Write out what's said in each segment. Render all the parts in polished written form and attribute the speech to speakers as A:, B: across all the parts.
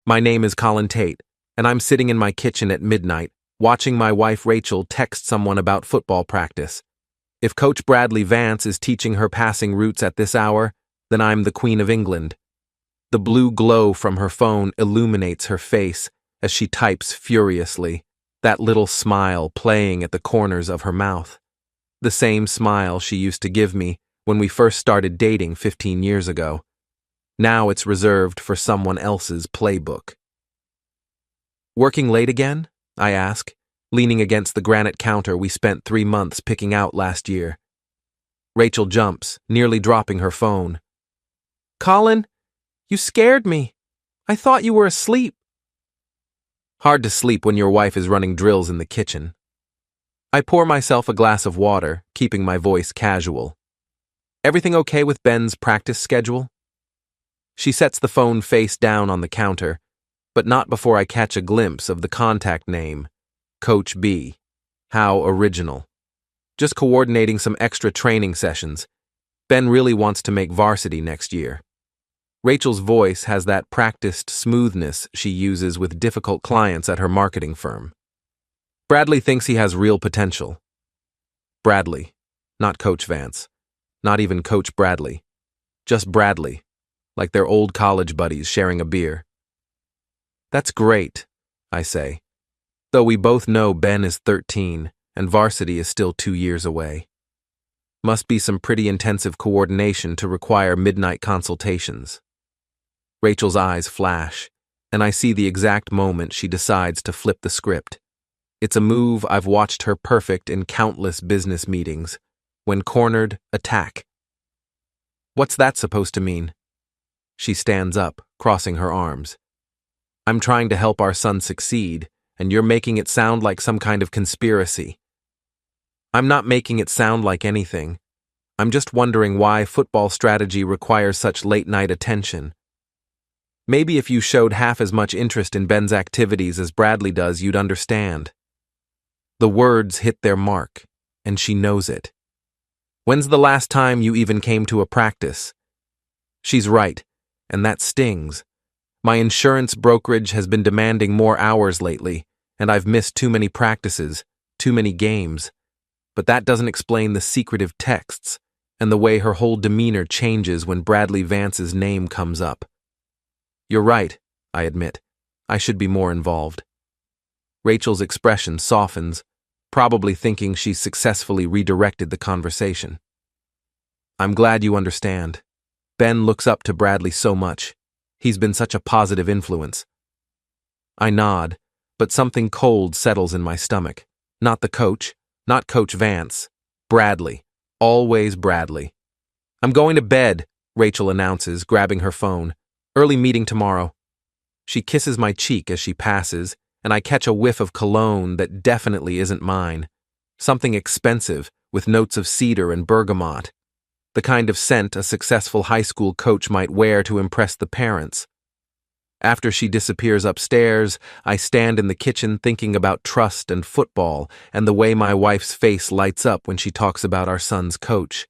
A: My name is Colin Tate, and I'm sitting in my kitchen at midnight, watching my wife Rachel text someone about football practice. If Coach Bradley Vance is teaching her passing routes at this hour, then I'm the Queen of England. The blue glow from her phone illuminates her face as she types furiously, that little smile playing at the corners of her mouth. The same smile she used to give me when we first started dating 15 years ago. Now it's reserved for someone else's playbook. Working late again? I ask, leaning against the granite counter we spent 3 months picking out last year. Rachel jumps, nearly dropping her phone. Colin, you scared me. I thought you were asleep. Hard to sleep when your wife is running drills in the kitchen. I pour myself a glass of water, keeping my voice casual. Everything okay with Ben's practice schedule? She sets the phone face down on the counter, but not before I catch a glimpse of the contact name, Coach B. How original. Just coordinating some extra training sessions. Ben really wants to make varsity next year. Rachel's voice has that practiced smoothness she uses with difficult clients at her marketing firm. Bradley thinks he has real potential. Bradley, not Coach Vance. Not even Coach Bradley. Just Bradley, like they're old college buddies sharing a beer. That's great, I say, though we both know Ben is 13 and varsity is still 2 years away. Must be some pretty intensive coordination to require midnight consultations. Rachel's eyes flash, and I see the exact moment she decides to flip the script. It's a move I've watched her perfect in countless business meetings. When cornered, attack. What's that supposed to mean? She stands up, crossing her arms. I'm trying to help our son succeed, and you're making it sound like some kind of conspiracy. I'm not making it sound like anything. I'm just wondering why football strategy requires such late-night attention. Maybe if you showed half as much interest in Ben's activities as Bradley does, you'd understand. The words hit their mark, and she knows it. When's the last time you even came to a practice? She's right, and that stings. My insurance brokerage has been demanding more hours lately, and I've missed too many practices, too many games. But that doesn't explain the secretive texts and the way her whole demeanor changes when Bradley Vance's name comes up. You're right, I admit. I should be more involved. Rachel's expression softens, probably thinking she's successfully redirected the conversation. I'm glad you understand. Ben looks up to Bradley so much. He's been such a positive influence. I nod, but something cold settles in my stomach. Not the coach, not Coach Vance. Bradley. Always Bradley. I'm going to bed, Rachel announces, grabbing her phone. Early meeting tomorrow. She kisses my cheek as she passes, and I catch a whiff of cologne that definitely isn't mine. Something expensive, with notes of cedar and bergamot. The kind of scent a successful high school coach might wear to impress the parents. After she disappears upstairs, I stand in the kitchen thinking about trust and football and the way my wife's face lights up when she talks about our son's coach.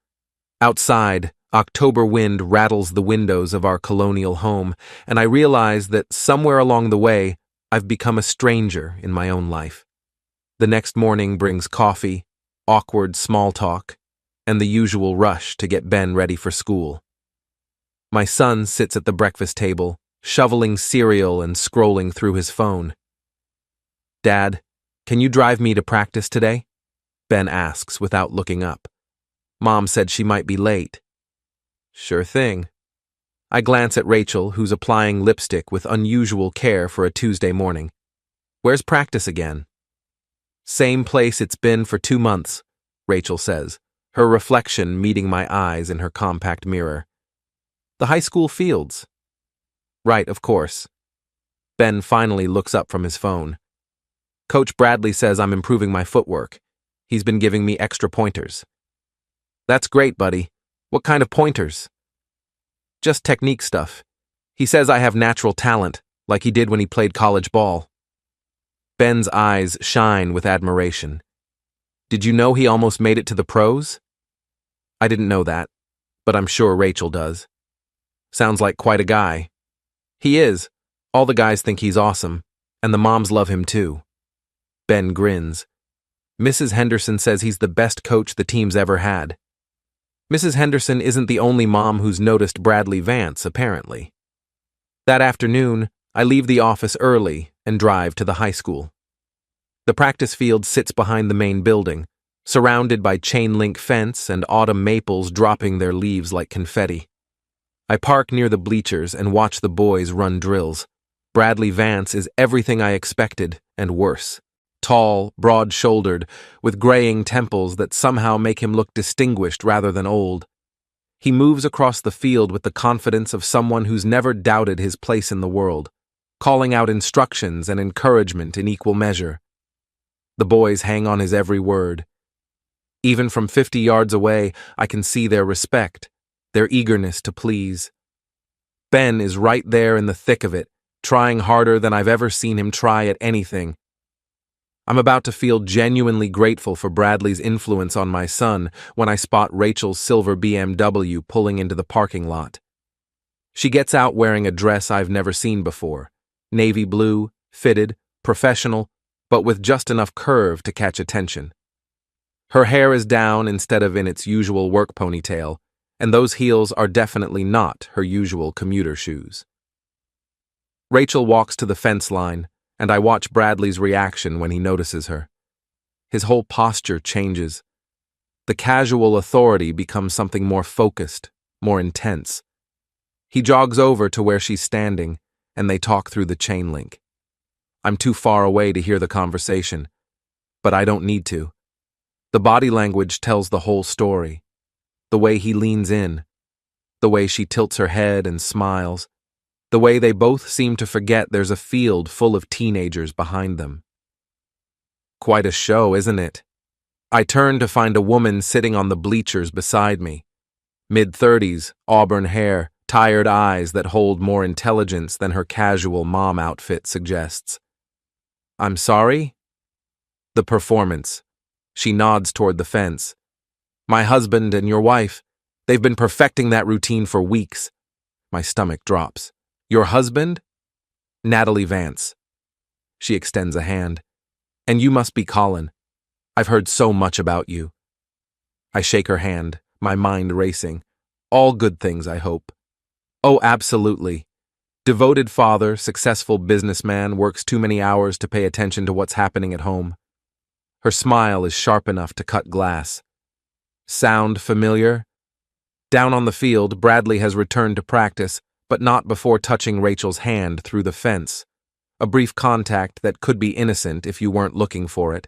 A: Outside, October wind rattles the windows of our colonial home, and I realize that somewhere along the way, I've become a stranger in my own life. The next morning brings coffee, awkward small talk, and the usual rush to get Ben ready for school. My son sits at the breakfast table, shoveling cereal and scrolling through his phone. Dad, can you drive me to practice today? Ben asks without looking up. Mom said she might be late. Sure thing. I glance at Rachel, who's applying lipstick with unusual care for a Tuesday morning. Where's practice again? Same place it's been for 2 months, Rachel says, her reflection meeting my eyes in her compact mirror. The high school fields. Right, of course. Ben finally looks up from his phone. Coach Bradley says I'm improving my footwork. He's been giving me extra pointers. That's great, buddy. What kind of pointers? Just technique stuff. He says I have natural talent, like he did when he played college ball. Ben's eyes shine with admiration. Did you know he almost made it to the pros? I didn't know that, but I'm sure Rachel does. Sounds like quite a guy. He is, All the guys think he's awesome, and the moms love him too. Ben grins. Mrs. Henderson says he's the best coach the team's ever had. Mrs. Henderson isn't the only mom who's noticed Bradley Vance, apparently. That afternoon, I leave the office early and drive to the high school. The practice field sits behind the main building, surrounded by chain-link fence and autumn maples dropping their leaves like confetti. I park near the bleachers and watch the boys run drills. Bradley Vance is everything I expected and worse. Tall, broad-shouldered, with graying temples that somehow make him look distinguished rather than old. He moves across the field with the confidence of someone who's never doubted his place in the world, calling out instructions and encouragement in equal measure. The boys hang on his every word. Even from 50 yards away, I can see their respect, their eagerness to please. Ben is right there in the thick of it, trying harder than I've ever seen him try at anything. I'm about to feel genuinely grateful for Bradley's influence on my son when I spot Rachel's silver BMW pulling into the parking lot. She gets out wearing a dress I've never seen before, navy blue, fitted, professional, but with just enough curve to catch attention. Her hair is down instead of in its usual work ponytail, and those heels are definitely not her usual commuter shoes. Rachel walks to the fence line, and I watch Bradley's reaction when he notices her. His whole posture changes. The casual authority becomes something more focused, more intense. He jogs over to where she's standing, and they talk through the chain link. I'm too far away to hear the conversation, but I don't need to. The body language tells the whole story. The way he leans in, the way she tilts her head and smiles, the way they both seem to forget there's a field full of teenagers behind them. Quite a show, isn't it? I turn to find a woman sitting on the bleachers beside me. Mid-30s, auburn hair, tired eyes that hold more intelligence than her casual mom outfit suggests. I'm sorry? The performance. She nods toward the fence. My husband and your wife, they've been perfecting that routine for weeks. My stomach drops. Your husband? Natalie Vance. She extends a hand. And you must be Colin. I've heard so much about you. I shake her hand, my mind racing. All good things, I hope. Oh, absolutely. Devoted father, successful businessman, works too many hours to pay attention to what's happening at home. Her smile is sharp enough to cut glass. Sound familiar? Down on the field, Bradley has returned to practice, but not before touching Rachel's hand through the fence. A brief contact that could be innocent if you weren't looking for it.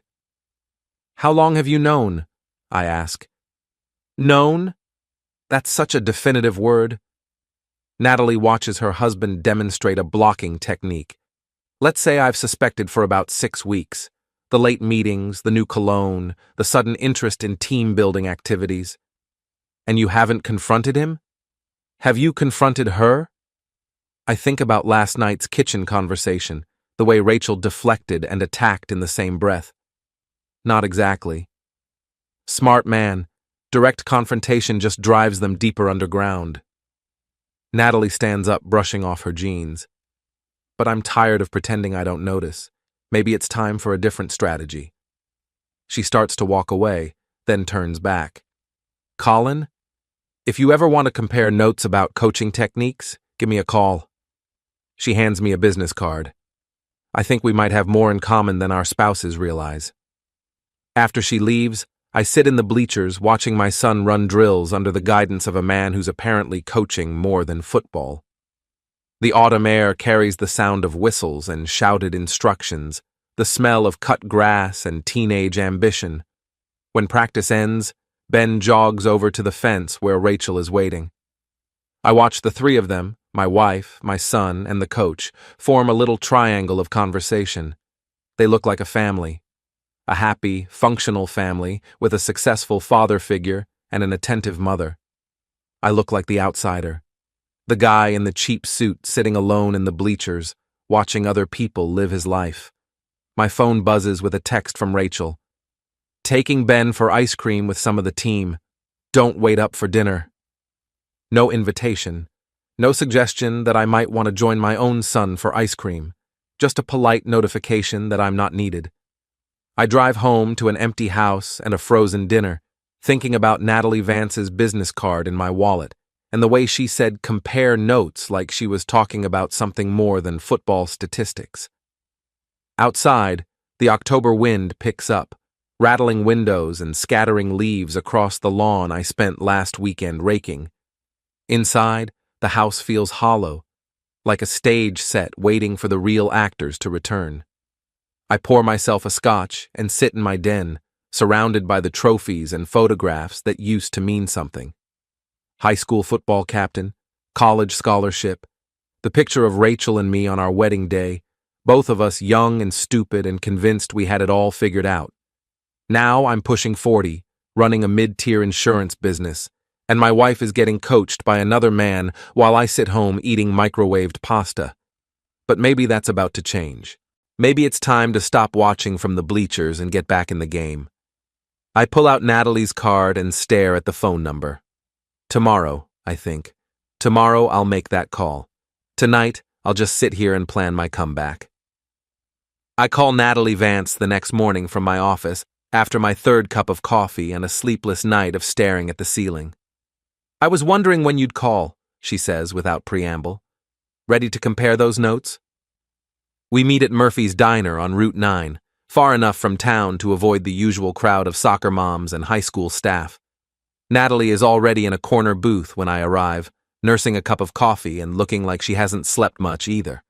A: How long have you known? I ask. Known? That's such a definitive word. Natalie watches her husband demonstrate a blocking technique. Let's say I've suspected for about 6 weeks. The late meetings, the new cologne, the sudden interest in team-building activities. And you haven't confronted him? Have you confronted her? I think about last night's kitchen conversation, the way Rachel deflected and attacked in the same breath. Not exactly. Smart man, direct confrontation just drives them deeper underground. Natalie stands up, brushing off her jeans. But I'm tired of pretending I don't notice. Maybe it's time for a different strategy. She starts to walk away, then turns back. Colin? If you ever want to compare notes about coaching techniques, give me a call. She hands me a business card. I think we might have more in common than our spouses realize. After she leaves, I sit in the bleachers watching my son run drills under the guidance of a man who's apparently coaching more than football. The autumn air carries the sound of whistles and shouted instructions, the smell of cut grass and teenage ambition. When practice ends, Ben jogs over to the fence where Rachel is waiting. I watch the three of them, my wife, my son, and the coach, form a little triangle of conversation. They look like a family. A happy, functional family with a successful father figure and an attentive mother. I look like the outsider. The guy in the cheap suit sitting alone in the bleachers, watching other people live his life. My phone buzzes with a text from Rachel. Taking Ben for ice cream with some of the team. Don't wait up for dinner. No invitation. No suggestion that I might want to join my own son for ice cream. Just a polite notification that I'm not needed. I drive home to an empty house and a frozen dinner, thinking about Natalie Vance's business card in my wallet, and the way she said compare notes like she was talking about something more than football statistics. Outside, the October wind picks up, rattling windows and scattering leaves across the lawn I spent last weekend raking. Inside, the house feels hollow, like a stage set waiting for the real actors to return. I pour myself a scotch and sit in my den, surrounded by the trophies and photographs that used to mean something. High school football captain, college scholarship, the picture of Rachel and me on our wedding day, both of us young and stupid and convinced we had it all figured out. Now I'm pushing 40, running a mid-tier insurance business, and my wife is getting coached by another man while I sit home eating microwaved pasta. But maybe that's about to change. Maybe it's time to stop watching from the bleachers and get back in the game. I pull out Natalie's card and stare at the phone number. Tomorrow, I think. Tomorrow I'll make that call. Tonight, I'll just sit here and plan my comeback. I call Natalie Vance the next morning from my office after my third cup of coffee and a sleepless night of staring at the ceiling. I was wondering when you'd call, she says without preamble. Ready to compare those notes? We meet at Murphy's Diner on Route 9, far enough from town to avoid the usual crowd of soccer moms and high school staff. Natalie is already in a corner booth when I arrive, nursing a cup of coffee and looking like she hasn't slept much either.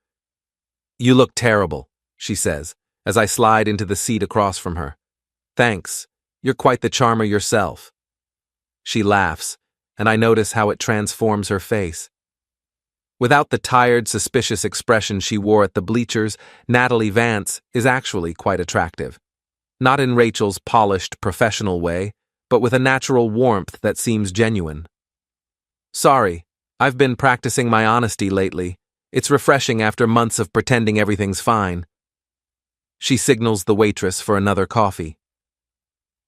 A: You look terrible, she says, as I slide into the seat across from her. Thanks, you're quite the charmer yourself. She laughs, and I notice how it transforms her face. Without the tired, suspicious expression she wore at the bleachers, Natalie Vance is actually quite attractive. Not in Rachel's polished, professional way, but with a natural warmth that seems genuine. Sorry, I've been practicing my honesty lately. It's refreshing after months of pretending everything's fine. She signals the waitress for another coffee.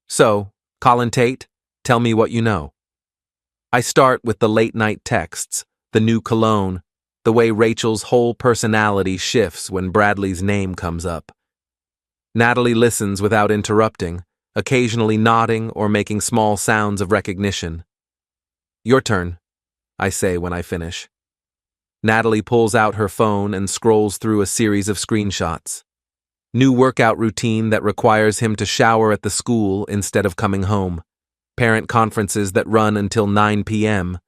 A: So, Colin Tate, tell me what you know. I start with the late-night texts, the new cologne, the way Rachel's whole personality shifts when Bradley's name comes up. Natalie listens without interrupting, occasionally nodding or making small sounds of recognition. Your turn, I say when I finish. Natalie pulls out her phone and scrolls through a series of screenshots. New workout routine that requires him to shower at the school instead of coming home. Parent conferences that run until 9 p.m.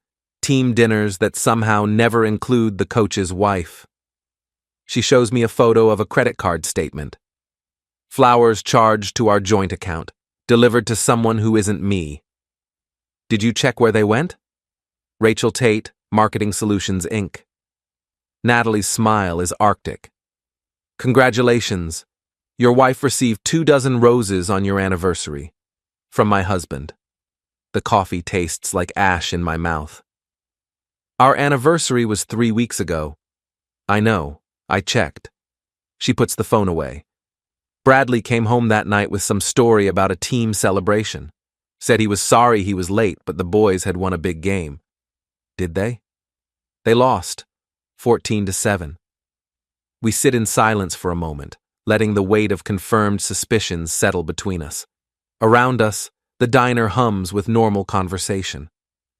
A: Team dinners that somehow never include the coach's wife. She shows me a photo of a credit card statement. Flowers charged to our joint account, delivered to someone who isn't me. Did you check where they went? Rachel Tate, Marketing Solutions, Inc. Natalie's smile is arctic. Congratulations. Your wife received 24 roses on your anniversary. From my husband. The coffee tastes like ash in my mouth. Our anniversary was 3 weeks ago. I know. I checked. She puts the phone away. Bradley came home that night with some story about a team celebration. Said he was sorry he was late, but the boys had won a big game. Did they? They lost, 14-7. We sit in silence for a moment, letting the weight of confirmed suspicions settle between us. Around us, the diner hums with normal conversation.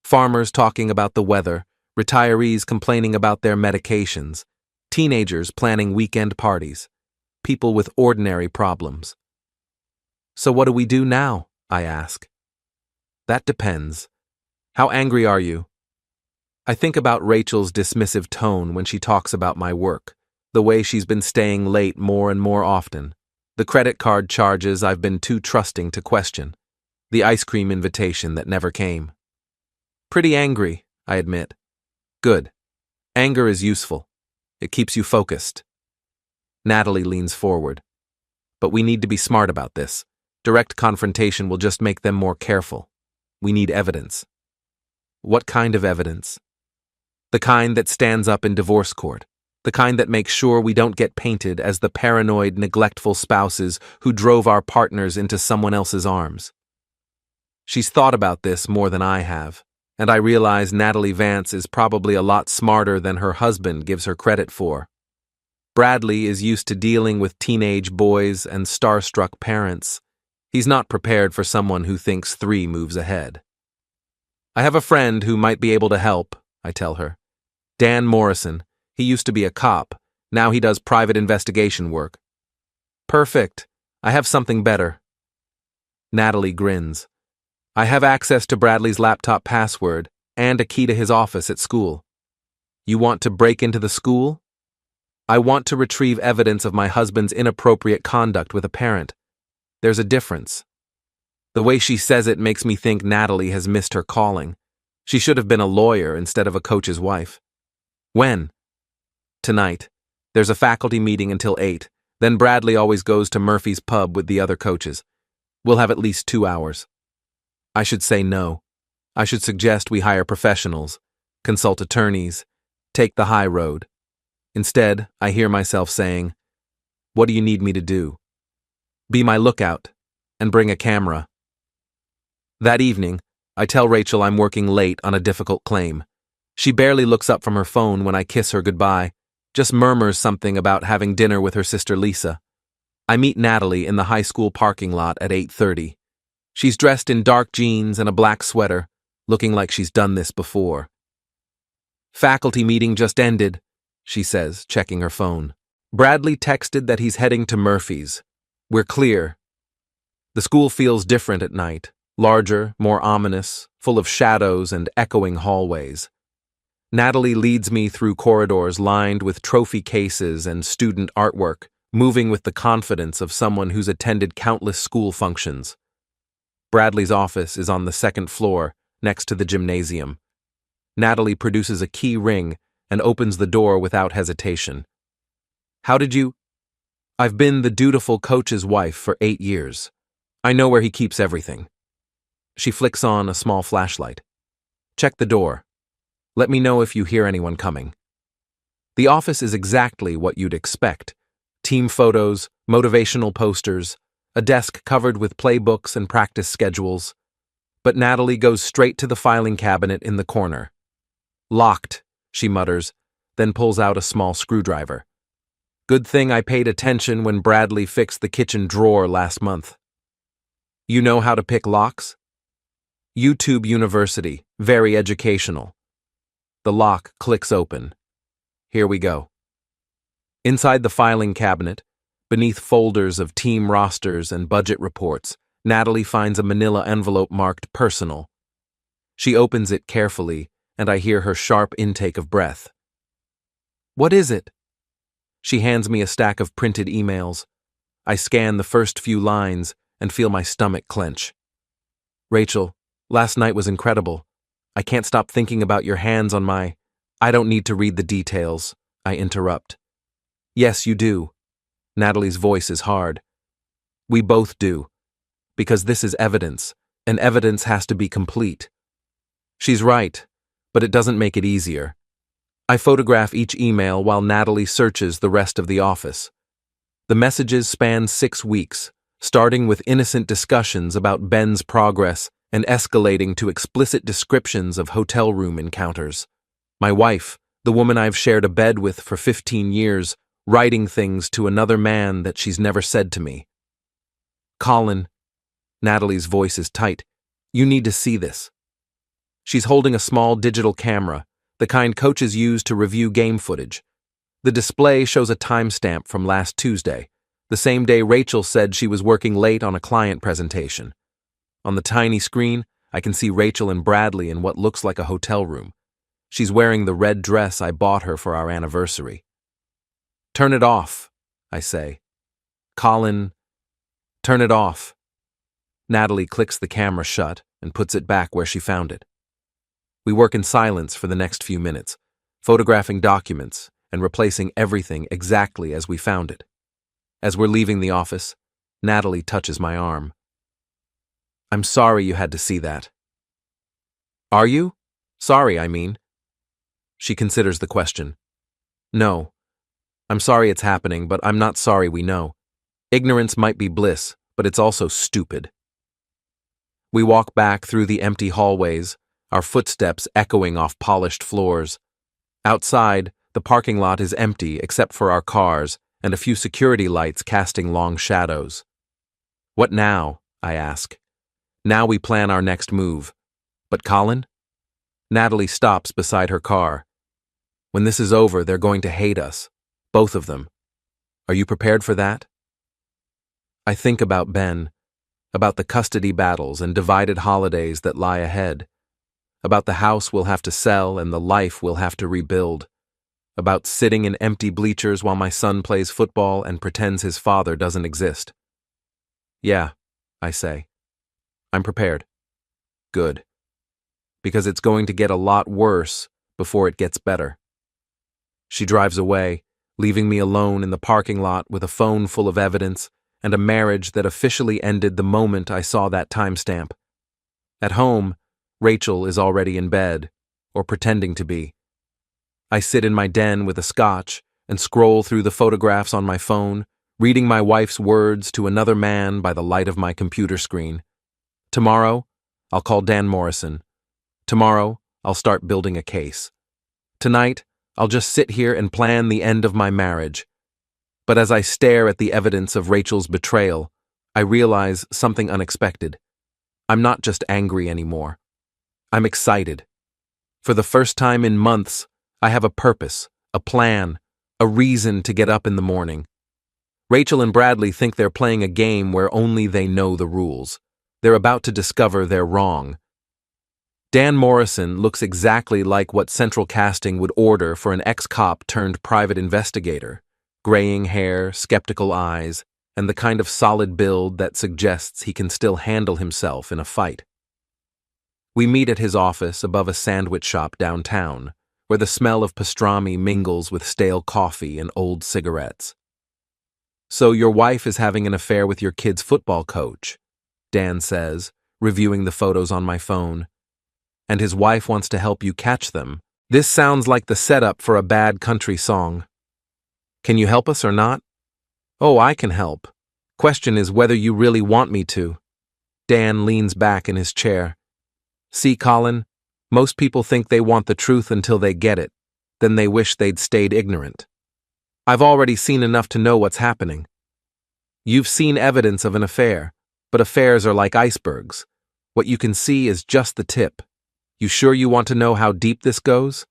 A: Farmers talking about the weather, retirees complaining about their medications, teenagers planning weekend parties, people with ordinary problems. So what do we do now? I ask. That depends. How angry are you? I think about Rachel's dismissive tone when she talks about my work, the way she's been staying late more and more often, the credit card charges I've been too trusting to question, the ice cream invitation that never came. Pretty angry, I admit. Good. Anger is useful. It keeps you focused. Natalie leans forward. But we need to be smart about this. Direct confrontation will just make them more careful. We need evidence. What kind of evidence? The kind that stands up in divorce court. The kind that makes sure we don't get painted as the paranoid, neglectful spouses who drove our partners into someone else's arms. She's thought about this more than I have. And I realize Natalie Vance is probably a lot smarter than her husband gives her credit for. Bradley is used to dealing with teenage boys and starstruck parents. He's not prepared for someone who thinks 3 moves ahead. I have a friend who might be able to help, I tell her. Dan Morrison. He used to be a cop. Now he does private investigation work. Perfect. I have something better. Natalie grins. I have access to Bradley's laptop password and a key to his office at school. You want to break into the school? I want to retrieve evidence of my husband's inappropriate conduct with a parent. There's a difference. The way she says it makes me think Natalie has missed her calling. She should have been a lawyer instead of a coach's wife. When? Tonight. There's a faculty meeting until 8. Then Bradley always goes to Murphy's pub with the other coaches. We'll have at least 2 hours. I should say no. I should suggest we hire professionals, consult attorneys, take the high road. Instead, I hear myself saying, "What do you need me to do?" Be my lookout, and bring a camera. That evening, I tell Rachel I'm working late on a difficult claim. She barely looks up from her phone when I kiss her goodbye, just murmurs something about having dinner with her sister Lisa. I meet Natalie in the high school parking lot at 8:30. She's dressed in dark jeans and a black sweater, looking like she's done this before. Faculty meeting just ended, she says, checking her phone. Bradley texted that he's heading to Murphy's. We're clear. The school feels different at night, larger, more ominous, full of shadows and echoing hallways. Natalie leads me through corridors lined with trophy cases and student artwork, moving with the confidence of someone who's attended countless school functions. Bradley's office is on the 2nd floor, next to the gymnasium. Natalie produces a key ring and opens the door without hesitation. How did you? I've been the dutiful coach's wife for 8 years. I know where he keeps everything. She flicks on a small flashlight. Check the door. Let me know if you hear anyone coming. The office is exactly what you'd expect. Team photos, motivational posters, a desk covered with playbooks and practice schedules. But Natalie goes straight to the filing cabinet in the corner. Locked, she mutters, then pulls out a small screwdriver. Good thing I paid attention when Bradley fixed the kitchen drawer last month. You know how to pick locks? YouTube University, very educational. The lock clicks open. Here we go. Inside the filing cabinet, beneath folders of team rosters and budget reports, Natalie finds a manila envelope marked personal. She opens it carefully, and I hear her sharp intake of breath. What is it? She hands me a stack of printed emails. I scan the first few lines and feel my stomach clench. Rachel, last night was incredible. I can't stop thinking about your hands on my... I don't need to read the details, I interrupt. Yes, you do. Natalie's voice is hard. We both do. Because this is evidence, and evidence has to be complete. She's right, but it doesn't make it easier. I photograph each email while Natalie searches the rest of the office. The messages span 6 weeks, starting with innocent discussions about Ben's progress and escalating to explicit descriptions of hotel room encounters. My wife, the woman I've shared a bed with for 15 years, writing things to another man that she's never said to me. Colin, Natalie's voice is tight, you need to see this. She's holding a small digital camera, the kind coaches use to review game footage. The display shows a timestamp from last Tuesday, the same day Rachel said she was working late on a client presentation. On the tiny screen, I can see Rachel and Bradley in what looks like a hotel room. She's wearing the red dress I bought her for our anniversary. Turn it off, I say. Colin, turn it off. Natalie clicks the camera shut and puts it back where she found it. We work in silence for the next few minutes, photographing documents and replacing everything exactly as we found it. As we're leaving the office, Natalie touches my arm. I'm sorry you had to see that. Are you? Sorry, I mean. She considers the question. No. I'm sorry it's happening, but I'm not sorry we know. Ignorance might be bliss, but it's also stupid. We walk back through the empty hallways, our footsteps echoing off polished floors. Outside, the parking lot is empty except for our cars and a few security lights casting long shadows. What now? I ask. Now we plan our next move. But Colin? Natalie stops beside her car. When this is over, they're going to hate us. Both of them. Are you prepared for that? I think about Ben, about the custody battles and divided holidays that lie ahead, about the house we'll have to sell and the life we'll have to rebuild, about sitting in empty bleachers while my son plays football and pretends his father doesn't exist. Yeah, I say. I'm prepared. Good. Because it's going to get a lot worse before it gets better. She drives away, leaving me alone in the parking lot with a phone full of evidence and a marriage that officially ended the moment I saw that timestamp. At home, Rachel is already in bed, or pretending to be. I sit in my den with a scotch and scroll through the photographs on my phone, reading my wife's words to another man by the light of my computer screen. Tomorrow, I'll call Dan Morrison. Tomorrow, I'll start building a case. Tonight, I'll just sit here and plan the end of my marriage. But as I stare at the evidence of Rachel's betrayal, I realize something unexpected. I'm not just angry anymore. I'm excited. For the first time in months, I have a purpose, a plan, a reason to get up in the morning. Rachel and Bradley think they're playing a game where only they know the rules. They're about to discover they're wrong. Dan Morrison looks exactly like what Central Casting would order for an ex-cop turned private investigator. Graying hair, skeptical eyes, and the kind of solid build that suggests he can still handle himself in a fight. We meet at his office above a sandwich shop downtown, where the smell of pastrami mingles with stale coffee and old cigarettes. So your wife is having an affair with your kid's football coach, Dan says, reviewing the photos on my phone. And his wife wants to help you catch them. This sounds like the setup for a bad country song. Can you help us or not? Oh, I can help. Question is whether you really want me to. Dan leans back in his chair. See, Colin, most people think they want the truth until they get it. Then they wish they'd stayed ignorant. I've already seen enough to know what's happening. You've seen evidence of an affair, but affairs are like icebergs. What you can see is just the tip. You sure you want to know how deep this goes?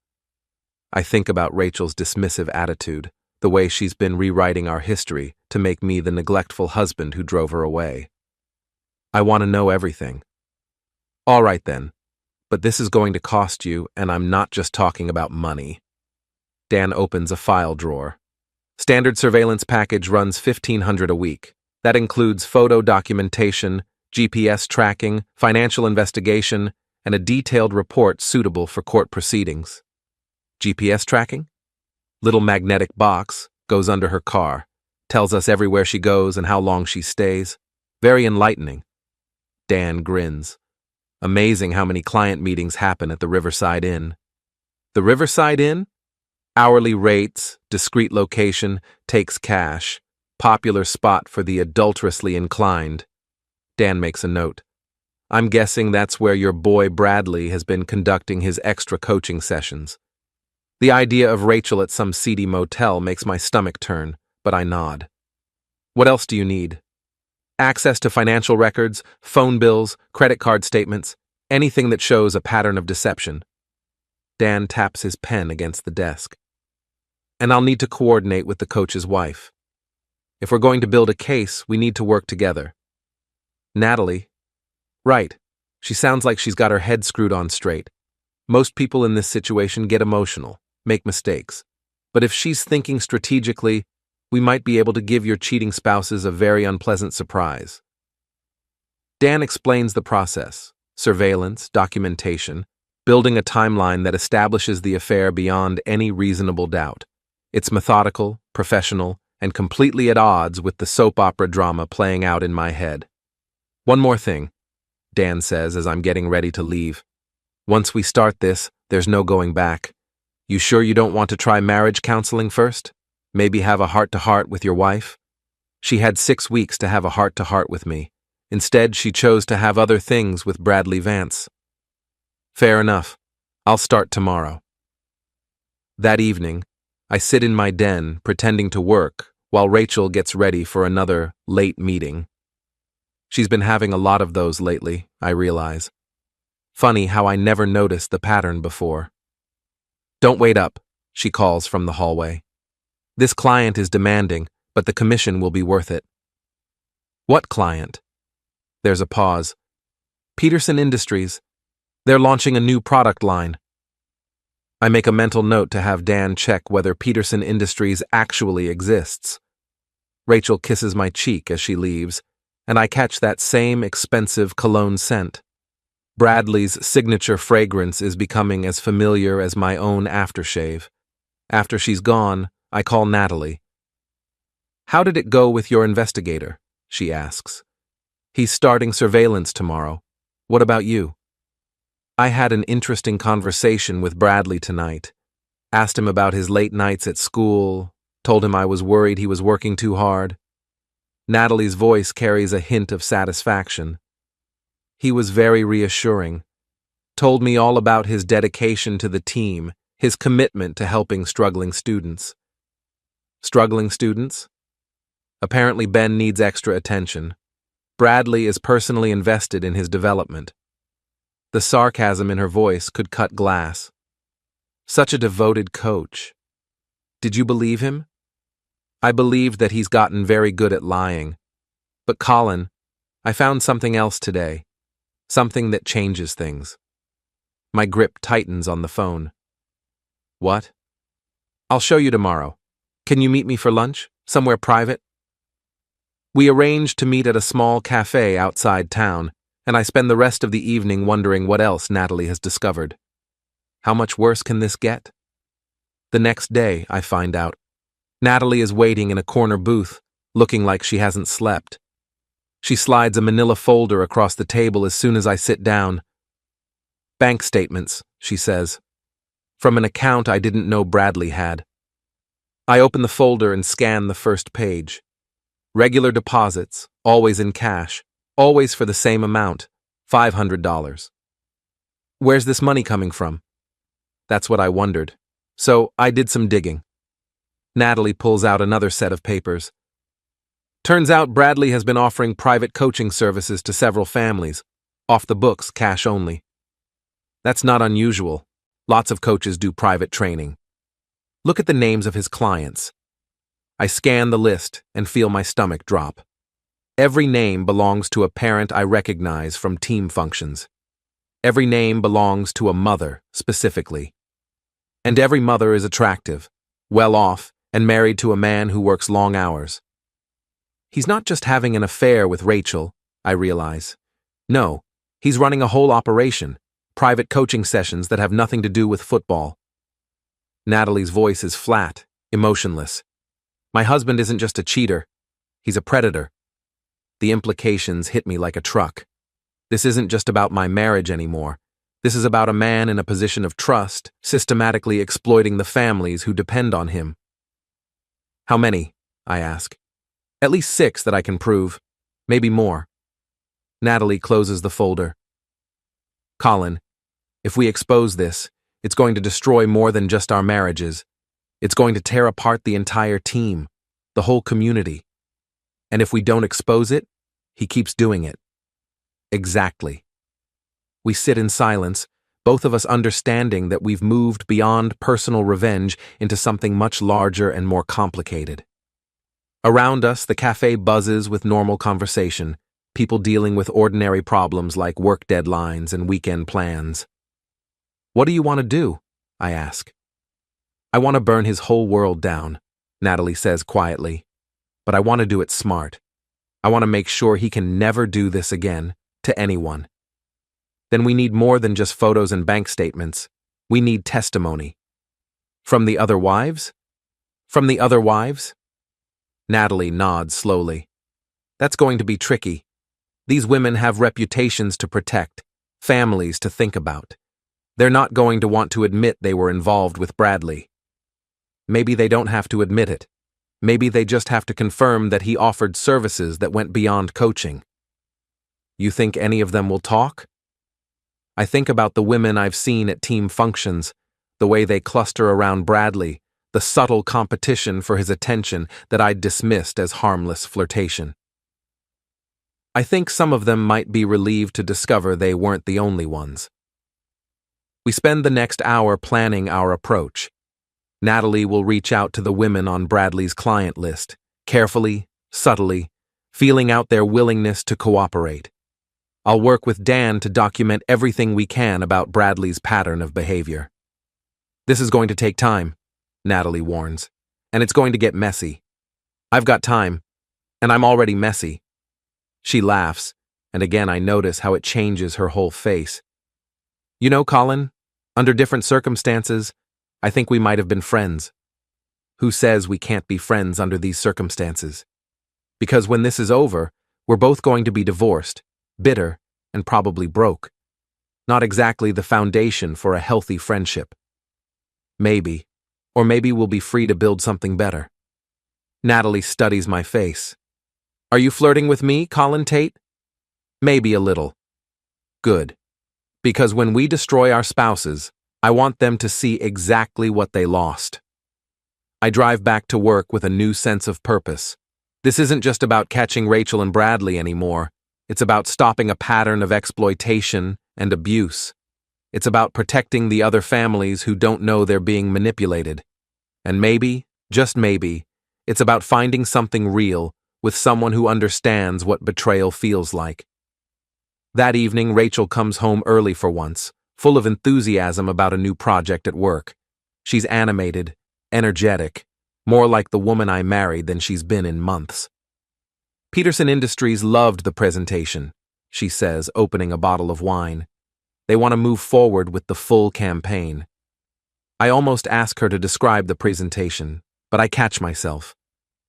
A: I think about Rachel's dismissive attitude, the way she's been rewriting our history to make me the neglectful husband who drove her away. I want to know everything. All right then, but this is going to cost you, and I'm not just talking about money. Dan opens a file drawer. Standard surveillance package runs $1,500 a week. That includes photo documentation, GPS tracking, financial investigation, and a detailed report suitable for court proceedings. GPS tracking? Little magnetic box goes under her car, tells us everywhere she goes and how long she stays. Very enlightening. Dan grins. Amazing how many client meetings happen at the Riverside Inn. The Riverside Inn? Hourly rates, discreet location, takes cash. Popular spot for the adulterously inclined. Dan makes a note. I'm guessing that's where your boy Bradley has been conducting his extra coaching sessions. The idea of Rachel at some seedy motel makes my stomach turn, but I nod. What else do you need? Access to financial records, phone bills, credit card statements, anything that shows a pattern of deception. Dan taps his pen against the desk. And I'll need to coordinate with the coach's wife. If we're going to build a case, we need to work together. Natalie. Right. She sounds like she's got her head screwed on straight. Most people in this situation get emotional, make mistakes. But if she's thinking strategically, we might be able to give your cheating spouses a very unpleasant surprise. Dan explains the process: surveillance, documentation, building a timeline that establishes the affair beyond any reasonable doubt. It's methodical, professional, and completely at odds with the soap opera drama playing out in my head. One more thing, Dan says as I'm getting ready to leave. Once we start this, there's no going back. You sure you don't want to try marriage counseling first? Maybe have a heart-to-heart with your wife? She had 6 weeks to have a heart-to-heart with me. Instead, she chose to have other things with Bradley Vance. Fair enough. I'll start tomorrow. That evening, I sit in my den pretending to work while Rachel gets ready for another late meeting. She's been having a lot of those lately, I realize. Funny how I never noticed the pattern before. Don't wait up, she calls from the hallway. This client is demanding, but the commission will be worth it. What client? There's a pause. Peterson Industries. They're launching a new product line. I make a mental note to have Dan check whether Peterson Industries actually exists. Rachel kisses my cheek as she leaves, and I catch that same expensive cologne scent. Bradley's signature fragrance is becoming as familiar as my own aftershave. After she's gone, I call Natalie. How did it go with your investigator? She asks. He's starting surveillance tomorrow. What about you? I had an interesting conversation with Bradley tonight. Asked him about his late nights at school, told him I was worried he was working too hard. Natalie's voice carries a hint of satisfaction. He was very reassuring. Told me all about his dedication to the team, his commitment to helping struggling students. Struggling students? Apparently Ben needs extra attention. Bradley is personally invested in his development. The sarcasm in her voice could cut glass. Such a devoted coach. Did you believe him? I believed that he's gotten very good at lying. But Colin, I found something else today. Something that changes things. My grip tightens on the phone. What? I'll show you tomorrow. Can you meet me for lunch? Somewhere private? We arranged to meet at a small cafe outside town, and I spend the rest of the evening wondering what else Natalie has discovered. How much worse can this get? The next day, I find out. Natalie is waiting in a corner booth, looking like she hasn't slept. She slides a manila folder across the table as soon as I sit down. Bank statements, she says. From an account I didn't know Bradley had. I open the folder and scan the first page. Regular deposits, always in cash, always for the same amount, $500. Where's this money coming from? That's what I wondered. So I did some digging. Natalie pulls out another set of papers. Turns out Bradley has been offering private coaching services to several families, off the books, cash only. That's not unusual. Lots of coaches do private training. Look at the names of his clients. I scan the list and feel my stomach drop. Every name belongs to a parent I recognize from team functions. Every name belongs to a mother, specifically. And every mother is attractive, well off, and married to a man who works long hours. He's not just having an affair with Rachel, I realize. No, he's running a whole operation, private coaching sessions that have nothing to do with football. Natalie's voice is flat, emotionless. My husband isn't just a cheater, he's a predator. The implications hit me like a truck. This isn't just about my marriage anymore. This is about a man in a position of trust, systematically exploiting the families who depend on him. How many? I ask. At least 6 that I can prove. Maybe more. Natalie closes the folder. Colin, if we expose this, it's going to destroy more than just our marriages. It's going to tear apart the entire team, the whole community. And if we don't expose it, he keeps doing it. Exactly. We sit in silence, both of us understanding that we've moved beyond personal revenge into something much larger and more complicated. Around us, the cafe buzzes with normal conversation, people dealing with ordinary problems like work deadlines and weekend plans. What do you want to do? I ask. I want to burn his whole world down, Natalie says quietly. But I want to do it smart. I want to make sure he can never do this again, to anyone. Then we need more than just photos and bank statements. We need testimony. From the other wives? From the other wives? Natalie nods slowly. That's going to be tricky. These women have reputations to protect, families to think about. They're not going to want to admit they were involved with Bradley. Maybe they don't have to admit it. Maybe they just have to confirm that he offered services that went beyond coaching. You think any of them will talk? I think about the women I've seen at team functions, the way they cluster around Bradley, the subtle competition for his attention that I'd dismissed as harmless flirtation. I think some of them might be relieved to discover they weren't the only ones. We spend the next hour planning our approach. Natalie will reach out to the women on Bradley's client list, carefully, subtly, feeling out their willingness to cooperate. I'll work with Dan to document everything we can about Bradley's pattern of behavior. This is going to take time, Natalie warns, and it's going to get messy. I've got time, and I'm already messy. She laughs, and again I notice how it changes her whole face. You know, Colin, under different circumstances, I think we might have been friends. Who says we can't be friends under these circumstances? Because when this is over, we're both going to be divorced, bitter, and probably broke. Not exactly the foundation for a healthy friendship. Maybe, or maybe we'll be free to build something better. Natalie studies my face. Are you flirting with me, Colin Tate? Maybe a little. Good. Because when we destroy our spouses, I want them to see exactly what they lost. I drive back to work with a new sense of purpose. This isn't just about catching Rachel and Bradley anymore. It's about stopping a pattern of exploitation and abuse. It's about protecting the other families who don't know they're being manipulated. And maybe, just maybe, it's about finding something real with someone who understands what betrayal feels like. That evening, Rachel comes home early for once, full of enthusiasm about a new project at work. She's animated, energetic, more like the woman I married than she's been in months. Peterson Industries loved the presentation, she says, opening a bottle of wine. They want to move forward with the full campaign. I almost ask her to describe the presentation, but I catch myself.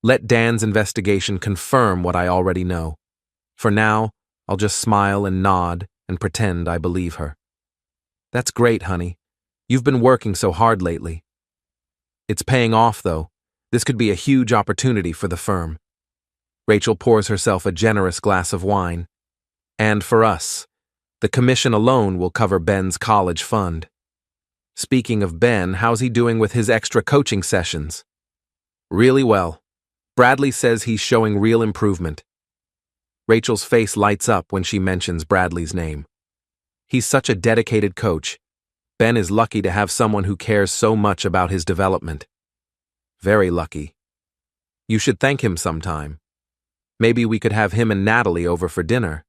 A: Let Dan's investigation confirm what I already know. For now, I'll just smile and nod and pretend I believe her. That's great, honey. You've been working so hard lately. It's paying off, though. This could be a huge opportunity for the firm. Rachel pours herself a generous glass of wine. And for us, the commission alone will cover Ben's college fund. Speaking of Ben, how's he doing with his extra coaching sessions? Really well. Bradley says he's showing real improvement. Rachel's face lights up when she mentions Bradley's name. He's such a dedicated coach. Ben is lucky to have someone who cares so much about his development. Very lucky. You should thank him sometime. Maybe we could have him and Natalie over for dinner.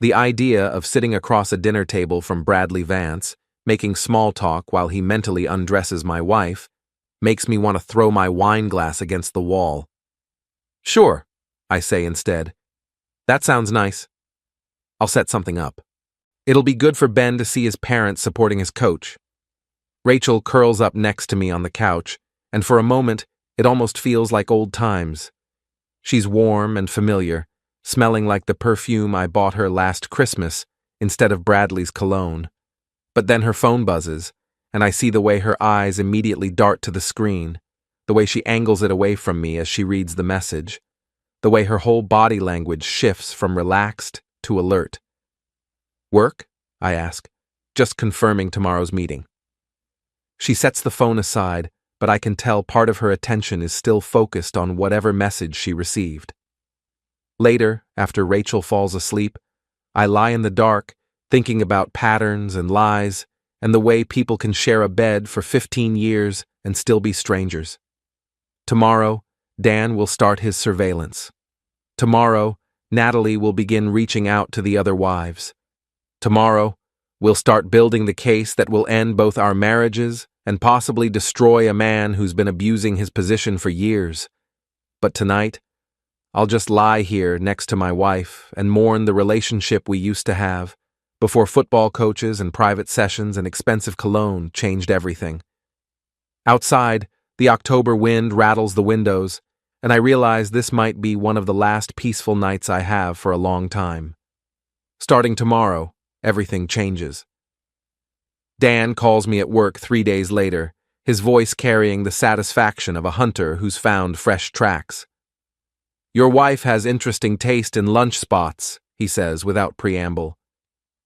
A: The idea of sitting across a dinner table from Bradley Vance, making small talk while he mentally undresses my wife, makes me want to throw my wine glass against the wall. Sure, I say instead. That sounds nice. I'll set something up. It'll be good for Ben to see his parents supporting his coach. Rachel curls up next to me on the couch, and for a moment, it almost feels like old times. She's warm and familiar, smelling like the perfume I bought her last Christmas instead of Bradley's cologne. But then her phone buzzes, and I see the way her eyes immediately dart to the screen, the way she angles it away from me as she reads the message, the way her whole body language shifts from relaxed to alert. Work? I ask, just confirming tomorrow's meeting. She sets the phone aside, but I can tell part of her attention is still focused on whatever message she received. Later, after Rachel falls asleep, I lie in the dark, thinking about patterns and lies, and the way people can share a bed for 15 years and still be strangers. Tomorrow, Dan will start his surveillance. Tomorrow, Natalie will begin reaching out to the other wives. Tomorrow, we'll start building the case that will end both our marriages and possibly destroy a man who's been abusing his position for years. But tonight, I'll just lie here next to my wife and mourn the relationship we used to have before football coaches and private sessions and expensive cologne changed everything. Outside, the October wind rattles the windows, and I realize this might be one of the last peaceful nights I have for a long time. Starting tomorrow, everything changes. Dan calls me at work 3 days later, his voice carrying the satisfaction of a hunter who's found fresh tracks. Your wife has interesting taste in lunch spots, he says without preamble.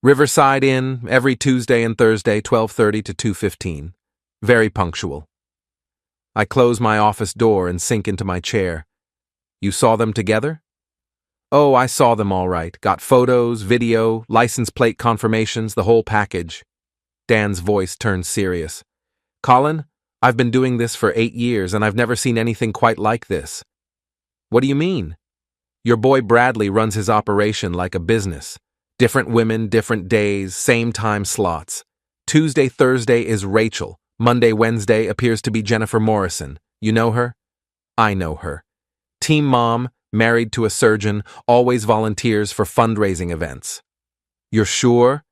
A: Riverside Inn, every Tuesday and Thursday, 12:30 to 2:15. Very punctual. I close my office door and sink into my chair. You saw them together? Oh, I saw them all right. Got photos, video, license plate confirmations, the whole package. Dan's voice turned serious. Colin, I've been doing this for 8 years and I've never seen anything quite like this. What do you mean? Your boy Bradley runs his operation like a business. Different women, different days, same time slots. Tuesday, Thursday is Rachel. Monday, Wednesday appears to be Jennifer Morrison. You know her? I know her. Team mom, married to a surgeon, always volunteers for fundraising events. You're sure?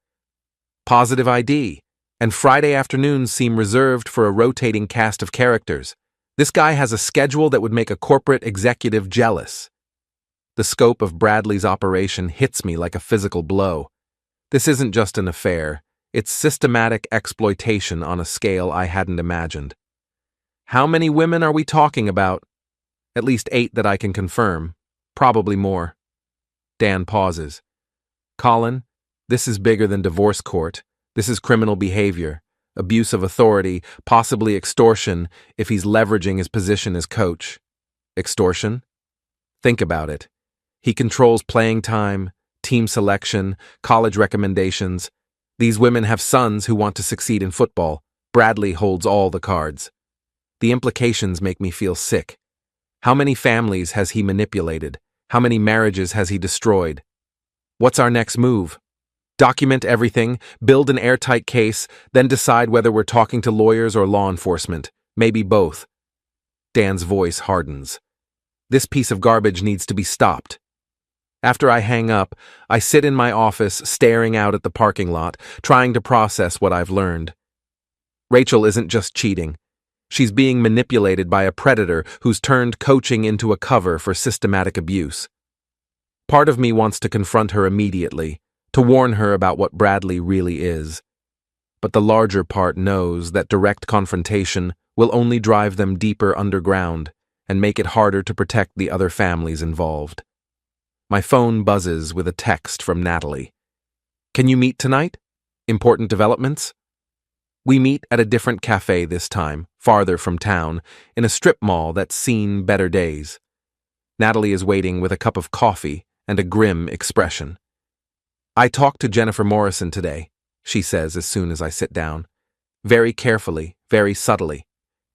A: Positive ID. And Friday afternoons seem reserved for a rotating cast of characters. This guy has a schedule that would make a corporate executive jealous. The scope of Bradley's operation hits me like a physical blow. This isn't just an affair. It's systematic exploitation on a scale I hadn't imagined. How many women are we talking about? At least 8 that I can confirm. Probably more. Dan pauses. Colin, this is bigger than divorce court. This is criminal behavior, abuse of authority, possibly extortion if he's leveraging his position as coach. Extortion? Think about it. He controls playing time, team selection, college recommendations. These women have sons who want to succeed in football. Bradley holds all the cards. The implications make me feel sick. How many families has he manipulated? How many marriages has he destroyed? What's our next move? Document everything, build an airtight case, then decide whether we're talking to lawyers or law enforcement. Maybe both. Dan's voice hardens. This piece of garbage needs to be stopped. After I hang up, I sit in my office staring out at the parking lot, trying to process what I've learned. Rachel isn't just cheating. She's being manipulated by a predator who's turned coaching into a cover for systematic abuse. Part of me wants to confront her immediately, to warn her about what Bradley really is. But the larger part knows that direct confrontation will only drive them deeper underground and make it harder to protect the other families involved. My phone buzzes with a text from Natalie. Can you meet tonight? Important developments? We meet at a different cafe this time, farther from town, in a strip mall that's seen better days. Natalie is waiting with a cup of coffee and a grim expression. I talked to Jennifer Morrison today, she says as soon as I sit down. Very carefully, very subtly.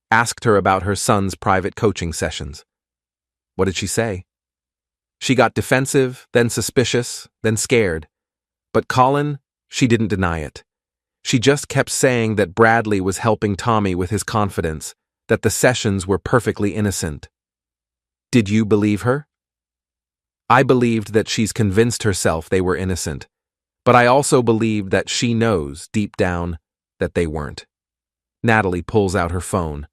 A: Asked her about her son's private coaching sessions. What did she say? She got defensive, then suspicious, then scared. But Colin, she didn't deny it. She just kept saying that Bradley was helping Tommy with his confidence, that the sessions were perfectly innocent. Did you believe her? I believed that she's convinced herself they were innocent, but I also believed that she knows, deep down, that they weren't. Natalie pulls out her phone.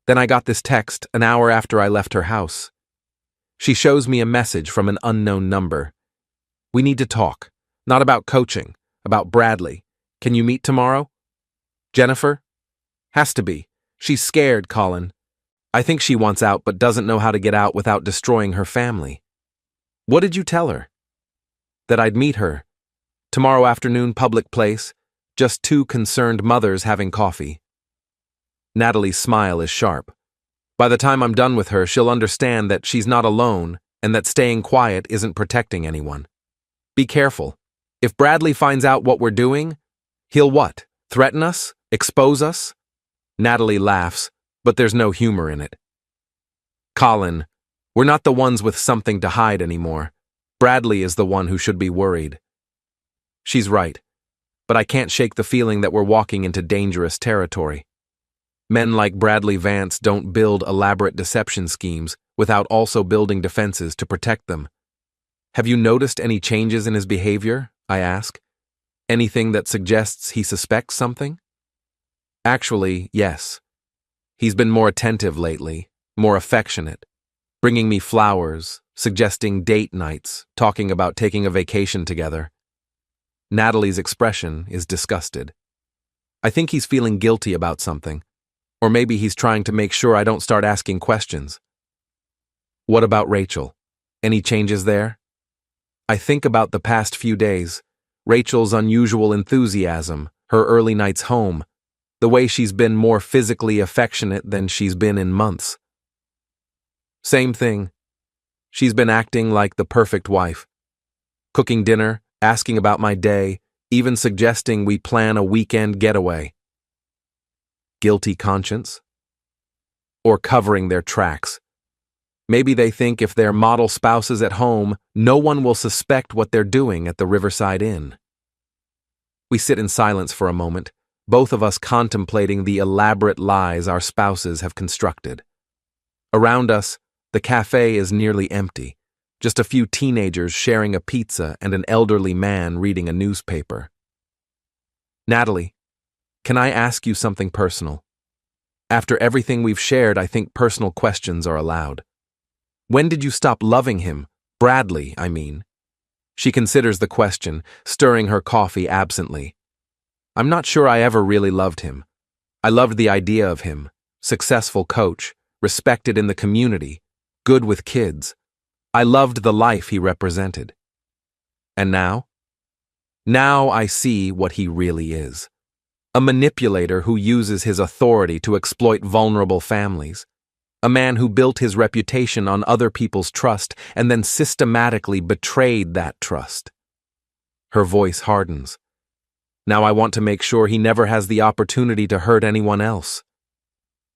A: Then I got this text an hour after I left her house. She shows me a message from an unknown number. We need to talk, not about coaching, about Bradley. Can you meet tomorrow? Jennifer? Has to be. She's scared, Colin. I think she wants out but doesn't know how to get out without destroying her family. What did you tell her? That I'd meet her. Tomorrow afternoon, public place, just 2 concerned mothers having coffee. Natalie's smile is sharp. By the time I'm done with her, she'll understand that she's not alone and that staying quiet isn't protecting anyone. Be careful. If Bradley finds out what we're doing, he'll what? Threaten us? Expose us? Natalie laughs, but there's no humor in it. Colin, we're not the ones with something to hide anymore. Bradley is the one who should be worried. She's right, but I can't shake the feeling that we're walking into dangerous territory. Men like Bradley Vance don't build elaborate deception schemes without also building defenses to protect them. Have you noticed any changes in his behavior? I ask. Anything that suggests he suspects something? Actually, yes. He's been more attentive lately, more affectionate, bringing me flowers, suggesting date nights, talking about taking a vacation together. Natalie's expression is disgusted. I think he's feeling guilty about something. Or maybe he's trying to make sure I don't start asking questions. What about Rachel? Any changes there? I think about the past few days. Rachel's unusual enthusiasm, her early nights home, the way she's been more physically affectionate than she's been in months. Same thing. She's been acting like the perfect wife. Cooking dinner, asking about my day, even suggesting we plan a weekend getaway. Guilty conscience? Or covering their tracks. Maybe they think if they're model spouses at home, no one will suspect what they're doing at the Riverside Inn. We sit in silence for a moment, both of us contemplating the elaborate lies our spouses have constructed. Around us, the cafe is nearly empty, just a few teenagers sharing a pizza and an elderly man reading a newspaper. Natalie, can I ask you something personal? After everything we've shared, I think personal questions are allowed. When did you stop loving him? Bradley, I mean. She considers the question, stirring her coffee absently. I'm not sure I ever really loved him. I loved the idea of him, successful coach, respected in the community, good with kids. I loved the life he represented. And now? Now I see what he really is. A manipulator who uses his authority to exploit vulnerable families. A man who built his reputation on other people's trust and then systematically betrayed that trust. Her voice hardens. Now I want to make sure he never has the opportunity to hurt anyone else.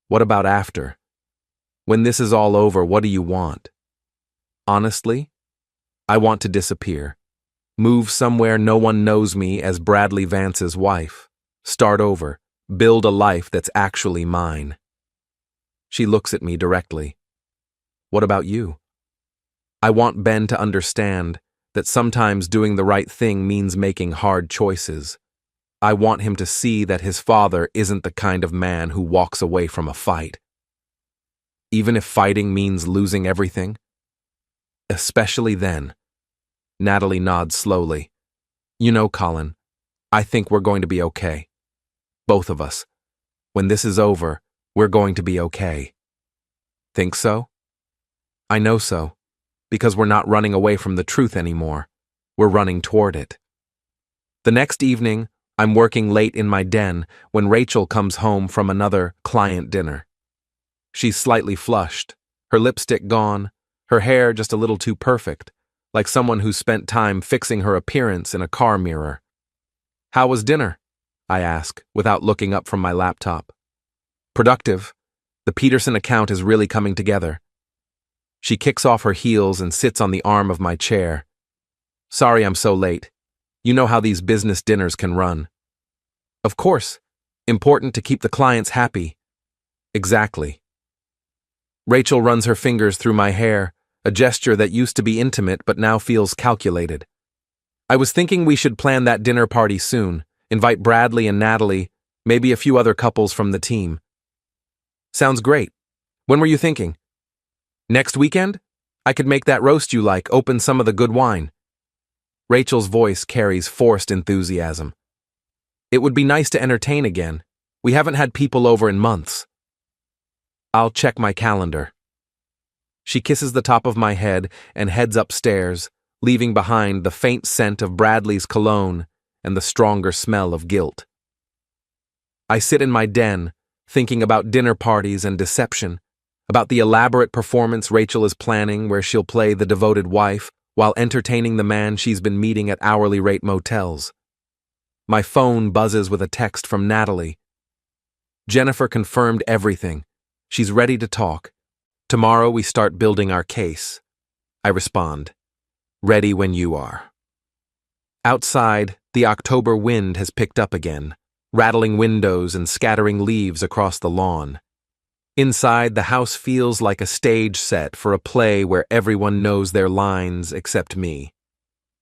A: What about after? When this is all over, what do you want? Honestly, I want to disappear. Move somewhere no one knows me as Bradley Vance's wife. Start over. Build a life that's actually mine. She looks at me directly. What about you? I want Ben to understand that sometimes doing the right thing means making hard choices. I want him to see that his father isn't the kind of man who walks away from a fight. Even if fighting means losing everything? Especially then. Natalie nods slowly. You know, Colin, I think we're going to be okay. Both of us. When this is over, we're going to be okay. Think so? I know so, because we're not running away from the truth anymore. We're running toward it. The next evening, I'm working late in my den when Rachel comes home from another client dinner. She's slightly flushed, her lipstick gone, her hair just a little too perfect, like someone who spent time fixing her appearance in a car mirror. How was dinner? I ask, without looking up from my laptop. Productive. The Peterson account is really coming together. She kicks off her heels and sits on the arm of my chair. Sorry I'm so late. You know how these business dinners can run. Of course. Important to keep the clients happy. Exactly. Rachel runs her fingers through my hair, a gesture that used to be intimate but now feels calculated. I was thinking we should plan that dinner party soon, invite Bradley and Natalie, maybe a few other couples from the team. Sounds great. When were you thinking? Next weekend? I could make that roast you like, open some of the good wine. Rachel's voice carries forced enthusiasm. It would be nice to entertain again. We haven't had people over in months. I'll check my calendar. She kisses the top of my head and heads upstairs, leaving behind the faint scent of Bradley's cologne and the stronger smell of guilt. I sit in my den, thinking about dinner parties and deception, about the elaborate performance Rachel is planning where she'll play the devoted wife while entertaining the man she's been meeting at hourly rate motels. My phone buzzes with a text from Natalie. Jennifer confirmed everything. She's ready to talk. Tomorrow we start building our case. I respond, ready when you are. Outside, the October wind has picked up again, rattling windows and scattering leaves across the lawn. Inside, the house feels like a stage set for a play where everyone knows their lines except me.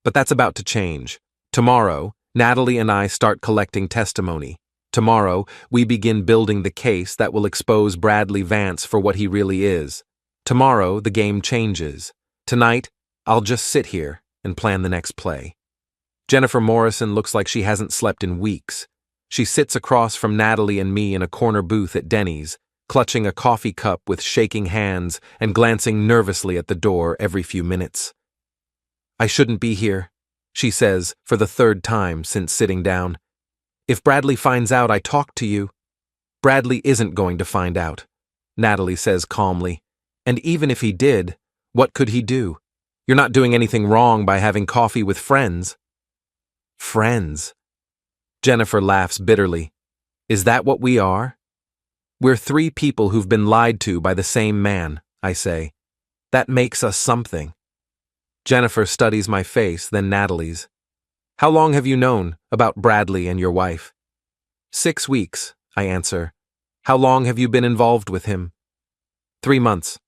A: But that's about to change. Tomorrow, Natalie and I start collecting testimony. Tomorrow, we begin building the case that will expose Bradley Vance for what he really is. Tomorrow, the game changes. Tonight, I'll just sit here and plan the next play. Jennifer Morrison looks like she hasn't slept in weeks. She sits across from Natalie and me in a corner booth at Denny's, clutching a coffee cup with shaking hands and glancing nervously at the door every few minutes. I shouldn't be here. she says for the third time since sitting down. If Bradley finds out I talked to you, Bradley isn't going to find out, Natalie says calmly. And even if he did, what could he do? You're not doing anything wrong by having coffee with friends. Friends? Jennifer laughs bitterly. Is that what we are? We're three people who've been lied to by the same man, I say. That makes us something. Jennifer studies my face, then Natalie's. How long have you known about Bradley and your wife? 6 weeks, I answer. How long have you been involved with him? 3 months,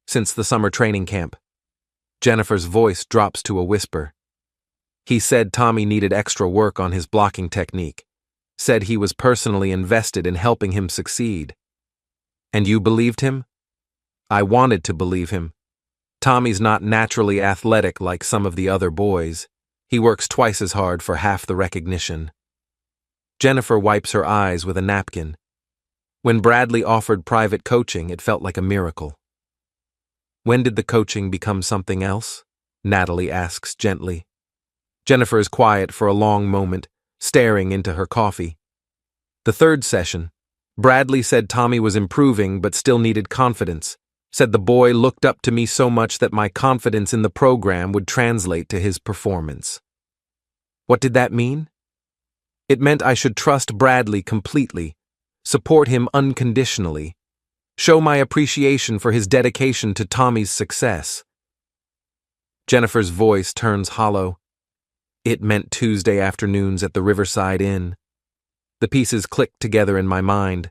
A: since the summer training camp. Jennifer's voice drops to a whisper. He said Tommy needed extra work on his blocking technique. Said he was personally invested in helping him succeed. And you believed him? I wanted to believe him. Tommy's not naturally athletic like some of the other boys. He works twice as hard for half the recognition. Jennifer wipes her eyes with a napkin. When Bradley offered private coaching, it felt like a miracle. When did the coaching become something else? Natalie asks gently. Jennifer is quiet for a long moment, staring into her coffee. The third session, Bradley said Tommy was improving but still needed confidence. Said the boy looked up to me so much that my confidence in the program would translate to his performance. What did that mean? It meant I should trust Bradley completely, support him unconditionally, show my appreciation for his dedication to Tommy's success. Jennifer's voice turns hollow. It meant Tuesday afternoons at the Riverside Inn. The pieces click together in my mind.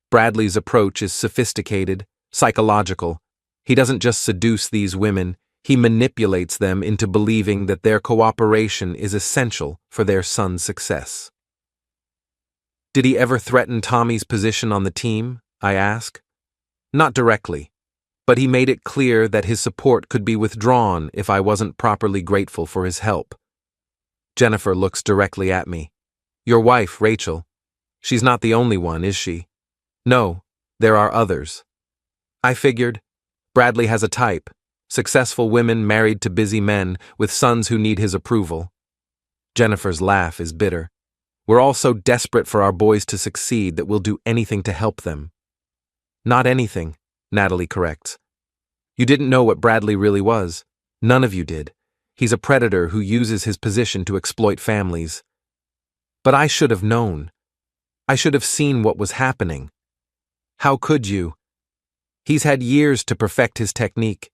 A: Bradley's approach is sophisticated, psychological. He doesn't just seduce these women, he manipulates them into believing that their cooperation is essential for their son's success. Did he ever threaten Tommy's position on the team? I ask. Not directly, but he made it clear that his support could be withdrawn if I wasn't properly grateful for his help. Jennifer looks directly at me. Your wife, Rachel. She's not the only one, is she? No, there are others. I figured. Bradley has a type. Successful women married to busy men with sons who need his approval. Jennifer's laugh is bitter. We're all so desperate for our boys to succeed that we'll do anything to help them. Not anything, Natalie corrects. You didn't know what Bradley really was. None of you did. He's a predator who uses his position to exploit families. But I should have known. I should have seen what was happening. How could you? He's had years to perfect his technique.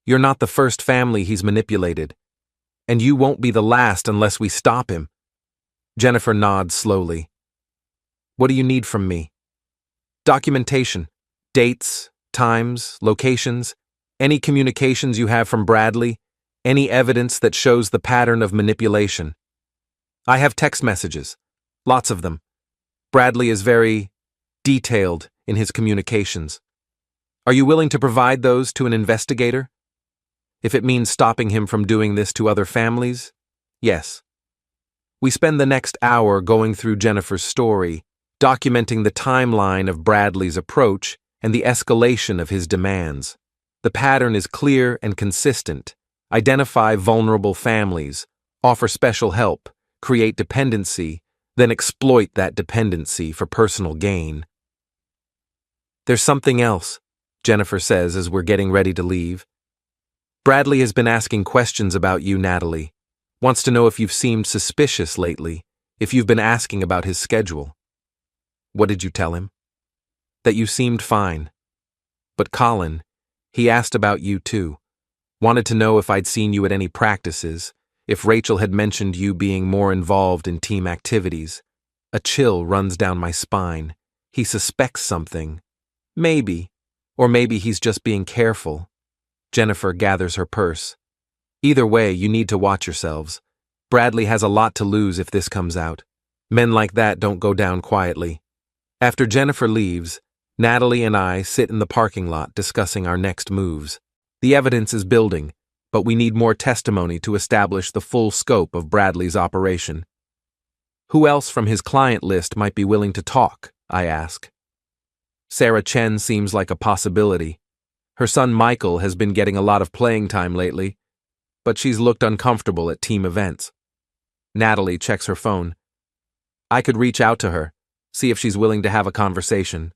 A: You're not the first family he's manipulated. And you won't be the last unless we stop him. Jennifer nods slowly. What do you need from me? Documentation. Dates, times, locations, any communications you have from Bradley, any evidence that shows the pattern of manipulation. I have text messages. Lots of them. Bradley is very detailed in his communications. Are you willing to provide those to an investigator? If it means stopping him from doing this to other families, yes. We spend the next hour going through Jennifer's story, documenting the timeline of Bradley's approach and the escalation of his demands. The pattern is clear and consistent. Identify vulnerable families, offer special help, create dependency, then exploit that dependency for personal gain. There's something else, Jennifer says as we're getting ready to leave. Bradley has been asking questions about you, Natalie. Wants to know if you've seemed suspicious lately, if you've been asking about his schedule. What did you tell him? That you seemed fine. But Colin, he asked about you too. Wanted to know if I'd seen you at any practices, if Rachel had mentioned you being more involved in team activities. A chill runs down my spine. He suspects something. Maybe. Or maybe he's just being careful. Jennifer gathers her purse. Either way, you need to watch yourselves. Bradley has a lot to lose if this comes out. Men like that don't go down quietly. After Jennifer leaves, Natalie and I sit in the parking lot discussing our next moves. The evidence is building, but we need more testimony to establish the full scope of Bradley's operation. Who else from his client list might be willing to talk? I ask. Sarah Chen seems like a possibility. Her son Michael has been getting a lot of playing time lately, but she's looked uncomfortable at team events. Natalie checks her phone. I could reach out to her, see if she's willing to have a conversation.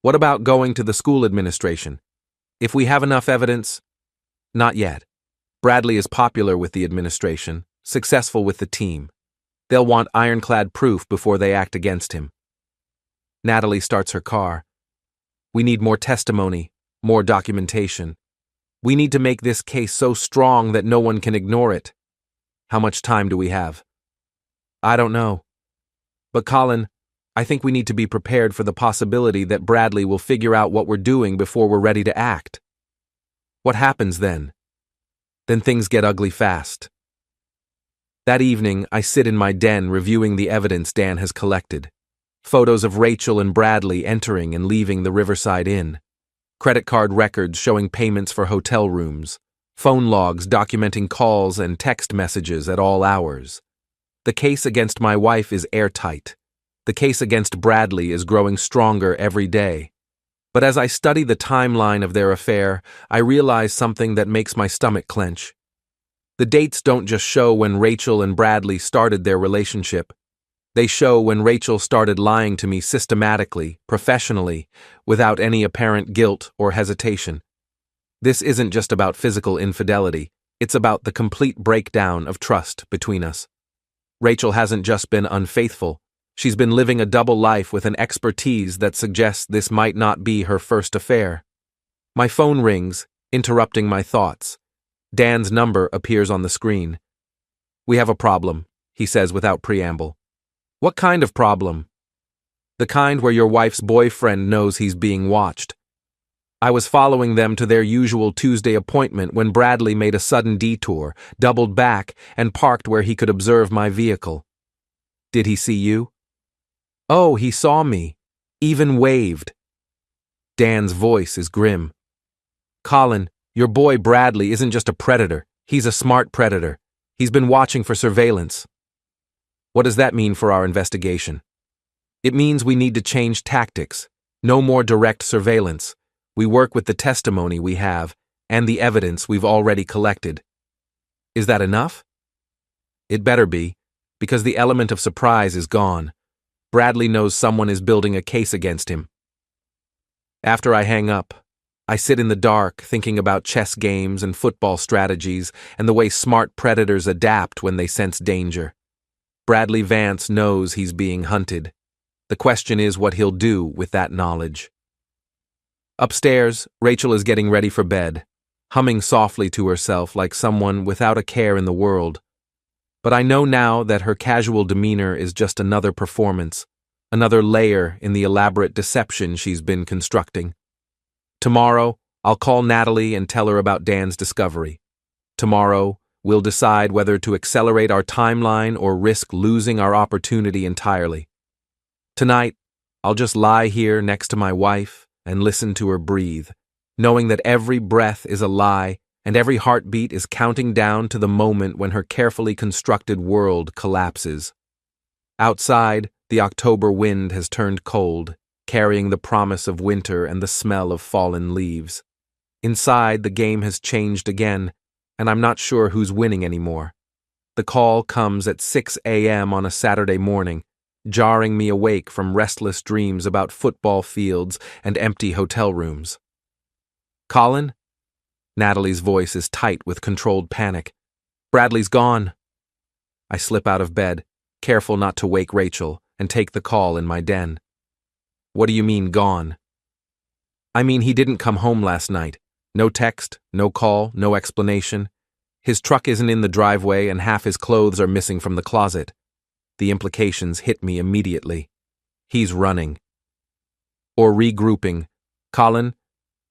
A: What about going to the school administration? If we have enough evidence? Not yet. Bradley is popular with the administration, successful with the team. They'll want ironclad proof before they act against him. Natalie starts her car. We need more testimony, more documentation. We need to make this case so strong that no one can ignore it. How much time do we have? I don't know. But Colin, I think we need to be prepared for the possibility that Bradley will figure out what we're doing before we're ready to act. What happens then? Then things get ugly fast. That evening, I sit in my den reviewing the evidence Dan has collected. Photos of Rachel and Bradley entering and leaving the Riverside Inn. Credit card records showing payments for hotel rooms. Phone logs documenting calls and text messages at all hours. The case against my wife is airtight. The case against Bradley is growing stronger every day. But as I study the timeline of their affair, I realize something that makes my stomach clench. The dates don't just show when Rachel and Bradley started their relationship. They show when Rachel started lying to me systematically, professionally, without any apparent guilt or hesitation. This isn't just about physical infidelity, it's about the complete breakdown of trust between us. Rachel hasn't just been unfaithful, she's been living a double life with an expertise that suggests this might not be her first affair. My phone rings, interrupting my thoughts. Dan's number appears on the screen. We have a problem, he says without preamble. What kind of problem? The kind where your wife's boyfriend knows he's being watched. I was following them to their usual Tuesday appointment when Bradley made a sudden detour, doubled back, and parked where he could observe my vehicle. Did he see you? Oh, he saw me. Even waved. Dan's voice is grim. Colin, your boy Bradley isn't just a predator, he's a smart predator. He's been watching for surveillance. What does that mean for our investigation? It means we need to change tactics. No more direct surveillance. We work with the testimony we have and the evidence we've already collected. Is that enough? It better be, because the element of surprise is gone. Bradley knows someone is building a case against him. After I hang up, I sit in the dark thinking about chess games and football strategies and the way smart predators adapt when they sense danger. Bradley Vance knows he's being hunted. The question is what he'll do with that knowledge. Upstairs, Rachel is getting ready for bed, humming softly to herself like someone without a care in the world. But I know now that her casual demeanor is just another performance, another layer in the elaborate deception she's been constructing. Tomorrow, I'll call Natalie and tell her about Dan's discovery. Tomorrow, we'll decide whether to accelerate our timeline or risk losing our opportunity entirely. Tonight, I'll just lie here next to my wife and listen to her breathe, knowing that every breath is a lie and every heartbeat is counting down to the moment when her carefully constructed world collapses. Outside, the October wind has turned cold, carrying the promise of winter and the smell of fallen leaves. Inside, the game has changed again, and I'm not sure who's winning anymore. The call comes at 6 a.m. on a Saturday morning, jarring me awake from restless dreams about football fields and empty hotel rooms. Colin? Natalie's voice is tight with controlled panic. Bradley's gone. I slip out of bed, careful not to wake Rachel, and take the call in my den. What do you mean, gone? I mean, he didn't come home last night. No text, no call, no explanation. His truck isn't in the driveway and half his clothes are missing from the closet. The implications hit me immediately. He's running. Or regrouping. Colin,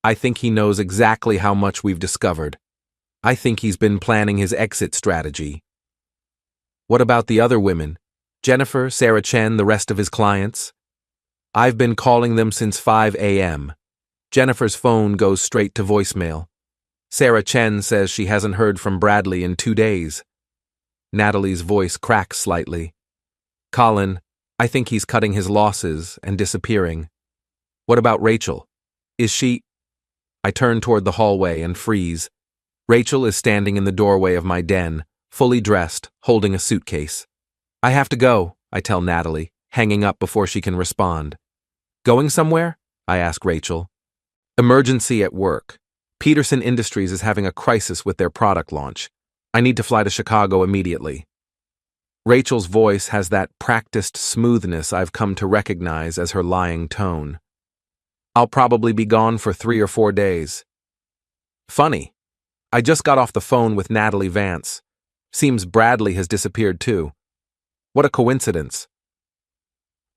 A: I think he knows exactly how much we've discovered. I think he's been planning his exit strategy. What about the other women? Jennifer, Sarah Chen, the rest of his clients? I've been calling them since 5 a.m. Jennifer's phone goes straight to voicemail. Sarah Chen says she hasn't heard from Bradley in 2 days. Natalie's voice cracks slightly. Colin, I think he's cutting his losses and disappearing. What about Rachel? Is she... I turn toward the hallway and freeze. Rachel is standing in the doorway of my den, fully dressed, holding a suitcase. I have to go, I tell Natalie, hanging up before she can respond. Going somewhere? I ask Rachel. Emergency at work. Peterson Industries is having a crisis with their product launch. I need to fly to Chicago immediately. Rachel's voice has that practiced smoothness I've come to recognize as her lying tone. I'll probably be gone for 3 or 4 days. Funny. I just got off the phone with Natalie Vance. Seems Bradley has disappeared too. What a coincidence.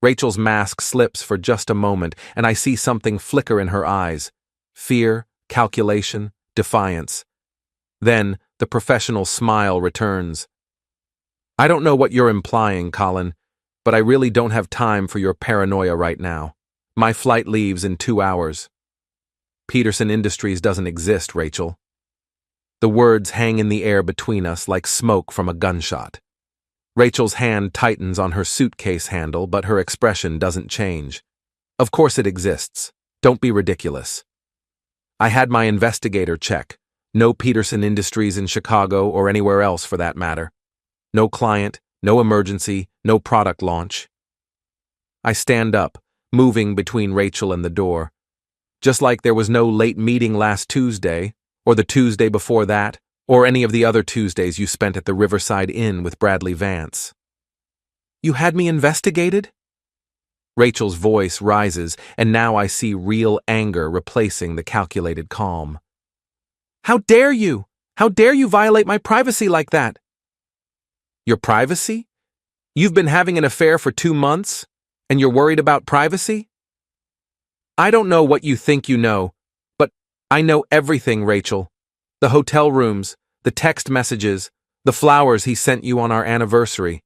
A: Rachel's mask slips for just a moment, and I see something flicker in her eyes. Fear, calculation, defiance. Then, the professional smile returns. I don't know what you're implying, Colin, but I really don't have time for your paranoia right now. My flight leaves in 2 hours. Peterson Industries doesn't exist, Rachel. The words hang in the air between us like smoke from a gunshot. Rachel's hand tightens on her suitcase handle, but her expression doesn't change. Of course it exists. Don't be ridiculous. I had my investigator check. No Peterson Industries in Chicago or anywhere else for that matter. No client, no emergency, no product launch. I stand up, moving between Rachel and the door. Just like there was no late meeting last Tuesday, or the Tuesday before that, or any of the other Tuesdays you spent at the Riverside Inn with Bradley Vance. You had me investigated? Rachel's voice rises, and now I see real anger replacing the calculated calm. How dare you? How dare you violate my privacy like that? Your privacy? You've been having an affair for 2 months, and you're worried about privacy? I don't know what you think you know, but I know everything, Rachel. The hotel rooms, the text messages, the flowers he sent you on our anniversary.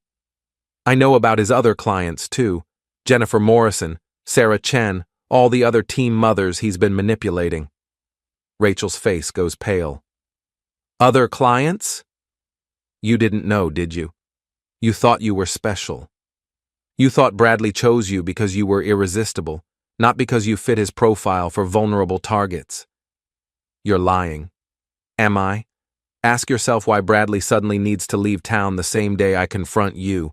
A: I know about his other clients, too. Jennifer Morrison, Sarah Chen, all the other team mothers he's been manipulating. Rachel's face goes pale. Other clients? You didn't know, did you? You thought you were special. You thought Bradley chose you because you were irresistible, not because you fit his profile for vulnerable targets. You're lying. Am I? Ask yourself why Bradley suddenly needs to leave town the same day I confront you.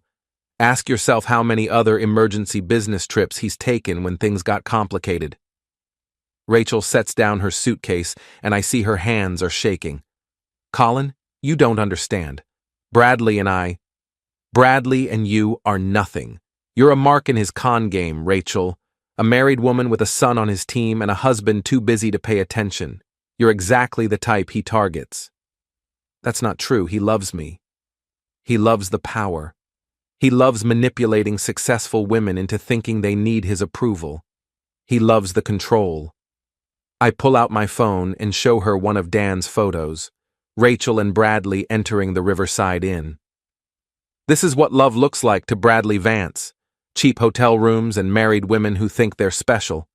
A: Ask yourself how many other emergency business trips he's taken when things got complicated. Rachel sets down her suitcase, and I see her hands are shaking. Colin, you don't understand. Bradley and you are nothing. You're a mark in his con game, Rachel. A married woman with a son on his team and a husband too busy to pay attention. You're exactly the type he targets. That's not true. He loves me. He loves the power. He loves manipulating successful women into thinking they need his approval. He loves the control. I pull out my phone and show her one of Dan's photos. Rachel and Bradley entering the Riverside Inn. This is what love looks like to Bradley Vance. Cheap hotel rooms and married women who think they're special.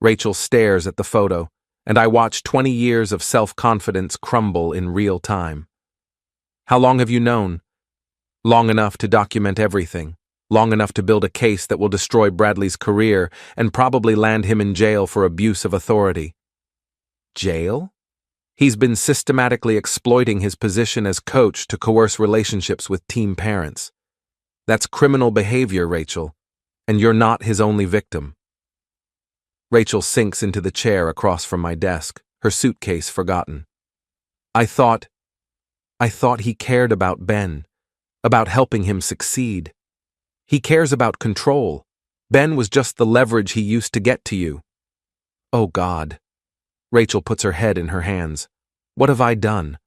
A: Rachel stares at the photo, and I watch 20 years of self-confidence crumble in real time. How long have you known? Long enough to document everything. Long enough to build a case that will destroy Bradley's career and probably land him in jail for abuse of authority. Jail? He's been systematically exploiting his position as coach to coerce relationships with team parents. That's criminal behavior, Rachel, and you're not his only victim. Rachel sinks into the chair across from my desk, her suitcase forgotten. I thought he cared about Ben, about helping him succeed. He cares about control. Ben was just the leverage he used to get to you. Oh God. Rachel puts her head in her hands. What have I done?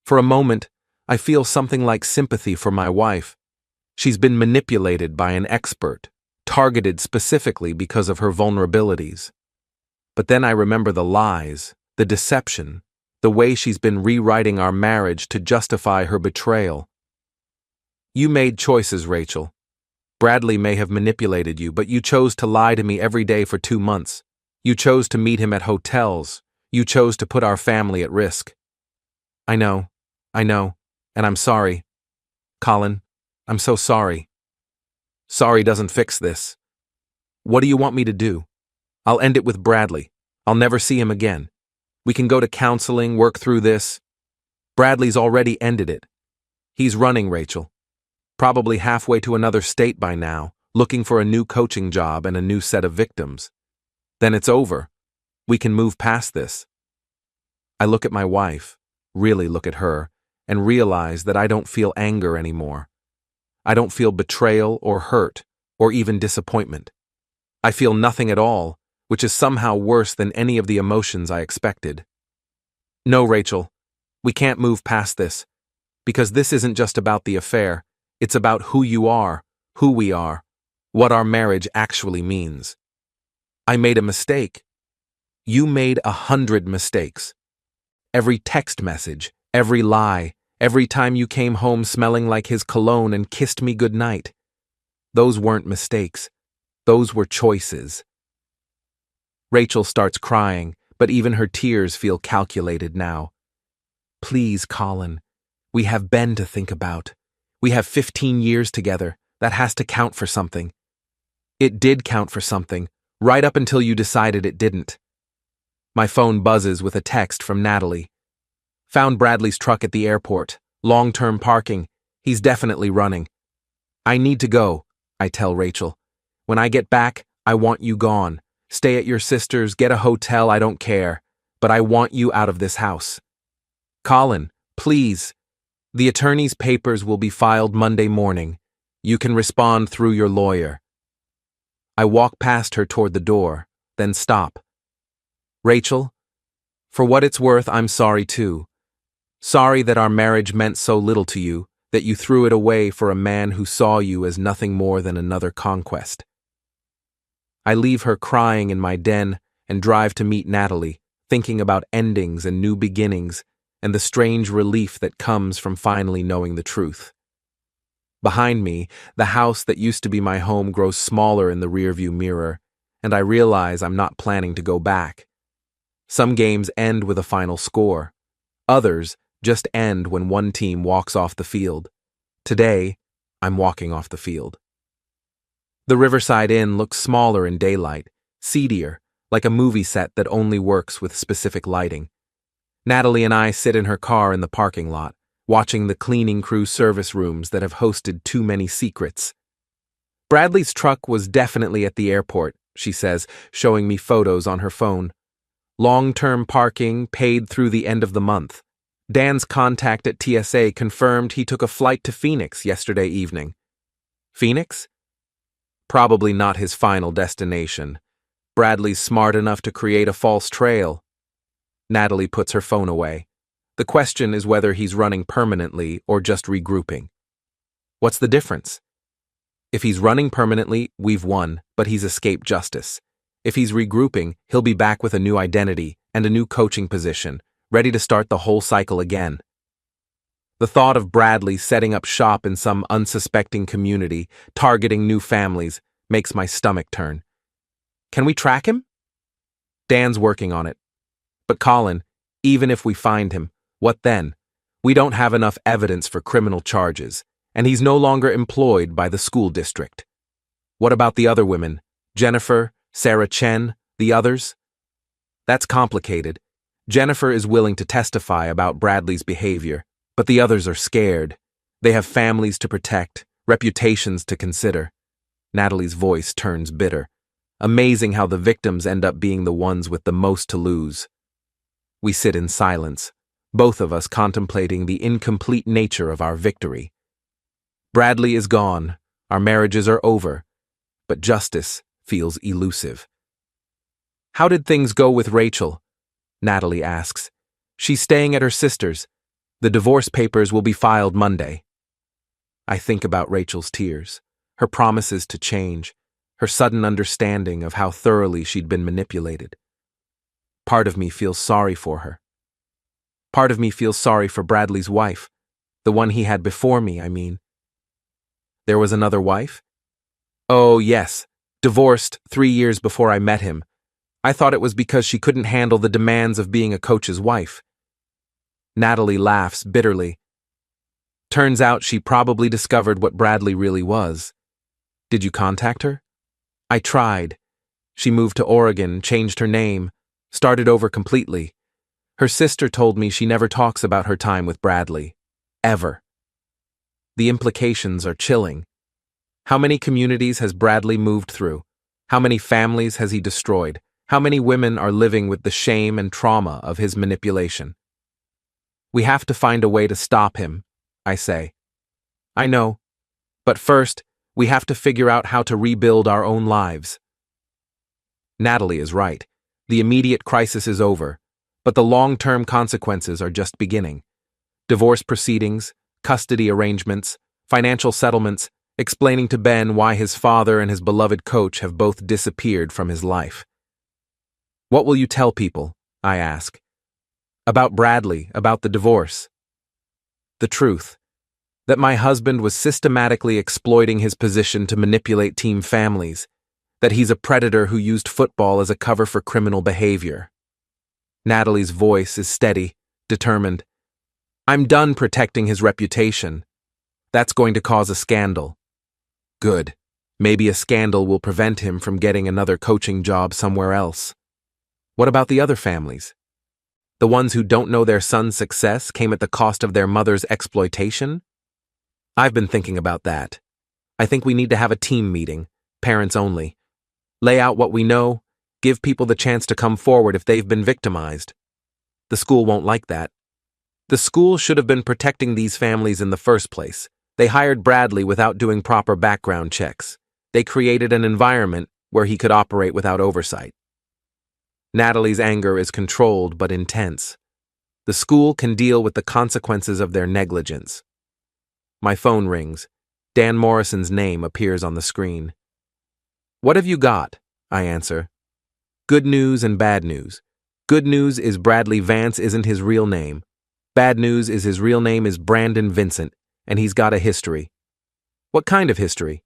A: For a moment, I feel something like sympathy for my wife. She's been manipulated by an expert, targeted specifically because of her vulnerabilities. But then I remember the lies, the deception, the way she's been rewriting our marriage to justify her betrayal. You made choices, Rachel. Bradley may have manipulated you, but you chose to lie to me every day for 2 months. You chose to meet him at hotels. You chose to put our family at risk. I know, and I'm sorry. Colin, I'm so sorry. Sorry doesn't fix this. What do you want me to do? I'll end it with Bradley. I'll never see him again. We can go to counseling, work through this. Bradley's already ended it. He's running, Rachel. Probably halfway to another state by now, looking for a new coaching job and a new set of victims. Then it's over. We can move past this. I look at my wife, really look at her, and realize that I don't feel anger anymore. I don't feel betrayal or hurt, or even disappointment. I feel nothing at all, which is somehow worse than any of the emotions I expected. No, Rachel, we can't move past this, because this isn't just about the affair, it's about who you are, who we are, what our marriage actually means. I made a mistake. You made 100 mistakes. Every text message, every lie, every time you came home smelling like his cologne and kissed me goodnight. Those weren't mistakes. Those were choices. Rachel starts crying, but even her tears feel calculated now. Please, Colin, we have Ben to think about. We have 15 years together. That has to count for something. It did count for something, right up until you decided it didn't. My phone buzzes with a text from Natalie. Found Bradley's truck at the airport. Long-term parking. He's definitely running. I need to go, I tell Rachel. When I get back, I want you gone. Stay at your sister's, get a hotel, I don't care. But I want you out of this house. Colin, please. The attorney's papers will be filed Monday morning. You can respond through your lawyer. I walk past her toward the door, then stop. Rachel, for what it's worth, I'm sorry too. Sorry that our marriage meant so little to you, that you threw it away for a man who saw you as nothing more than another conquest. I leave her crying in my den and drive to meet Natalie, thinking about endings and new beginnings and the strange relief that comes from finally knowing the truth. Behind me, the house that used to be my home grows smaller in the rearview mirror, and I realize I'm not planning to go back. Some games end with a final score. Others just end when one team walks off the field. Today, I'm walking off the field. The Riverside Inn looks smaller in daylight, seedier, like a movie set that only works with specific lighting. Natalie and I sit in her car in the parking lot, watching the cleaning crew service rooms that have hosted too many secrets. Bradley's truck was definitely at the airport, she says, showing me photos on her phone. Long-term parking, paid through the end of the month. Dan's contact at TSA confirmed he took a flight to Phoenix yesterday evening. Phoenix? Probably not his final destination. Bradley's smart enough to create a false trail. Natalie puts her phone away. The question is whether he's running permanently or just regrouping. What's the difference? If he's running permanently, we've won, but he's escaped justice. If he's regrouping, he'll be back with a new identity and a new coaching position, ready to start the whole cycle again. The thought of Bradley setting up shop in some unsuspecting community, targeting new families, makes my stomach turn. Can we track him? Dan's working on it. But Colin, even if we find him, what then? We don't have enough evidence for criminal charges, and he's no longer employed by the school district. What about the other women? Jennifer, Sarah Chen, the others? That's complicated. Jennifer is willing to testify about Bradley's behavior, but the others are scared. They have families to protect, reputations to consider. Natalie's voice turns bitter. Amazing how the victims end up being the ones with the most to lose. We sit in silence, both of us contemplating the incomplete nature of our victory. Bradley is gone, our marriages are over, but justice feels elusive. How did things go with Rachel? Natalie asks. She's staying at her sister's. The divorce papers will be filed Monday. I think about Rachel's tears, her promises to change, her sudden understanding of how thoroughly she'd been manipulated. Part of me feels sorry for her. Part of me feels sorry for Bradley's wife, the one he had before me, I mean. There was another wife? Oh, yes, divorced 3 years before I met him. I thought it was because she couldn't handle the demands of being a coach's wife. Natalie laughs bitterly. Turns out she probably discovered what Bradley really was. Did you contact her? I tried. She moved to Oregon, changed her name, started over completely. Her sister told me she never talks about her time with Bradley. Ever. The implications are chilling. How many communities has Bradley moved through? How many families has he destroyed? How many women are living with the shame and trauma of his manipulation? We have to find a way to stop him, I say. I know. But first, we have to figure out how to rebuild our own lives. Natalie is right. The immediate crisis is over, but the long-term consequences are just beginning. Divorce proceedings, custody arrangements, financial settlements, explaining to Ben why his father and his beloved coach have both disappeared from his life. What will you tell people? I ask. About Bradley, about the divorce. The truth. That my husband was systematically exploiting his position to manipulate team families. That he's a predator who used football as a cover for criminal behavior. Natalie's voice is steady, determined. I'm done protecting his reputation. That's going to cause a scandal. Good. Maybe a scandal will prevent him from getting another coaching job somewhere else. What about the other families? The ones who don't know their son's success came at the cost of their mother's exploitation? I've been thinking about that. I think we need to have a team meeting, parents only. Lay out what we know, give people the chance to come forward if they've been victimized. The school won't like that. The school should have been protecting these families in the first place. They hired Bradley without doing proper background checks. They created an environment where he could operate without oversight. Natalie's anger is controlled but intense. The school can deal with the consequences of their negligence. My phone rings. Dan Morrison's name appears on the screen. What have you got? I answer. Good news and bad news. Good news is Bradley Vance isn't his real name. Bad news is his real name is Brandon Vincent, and he's got a history. What kind of history?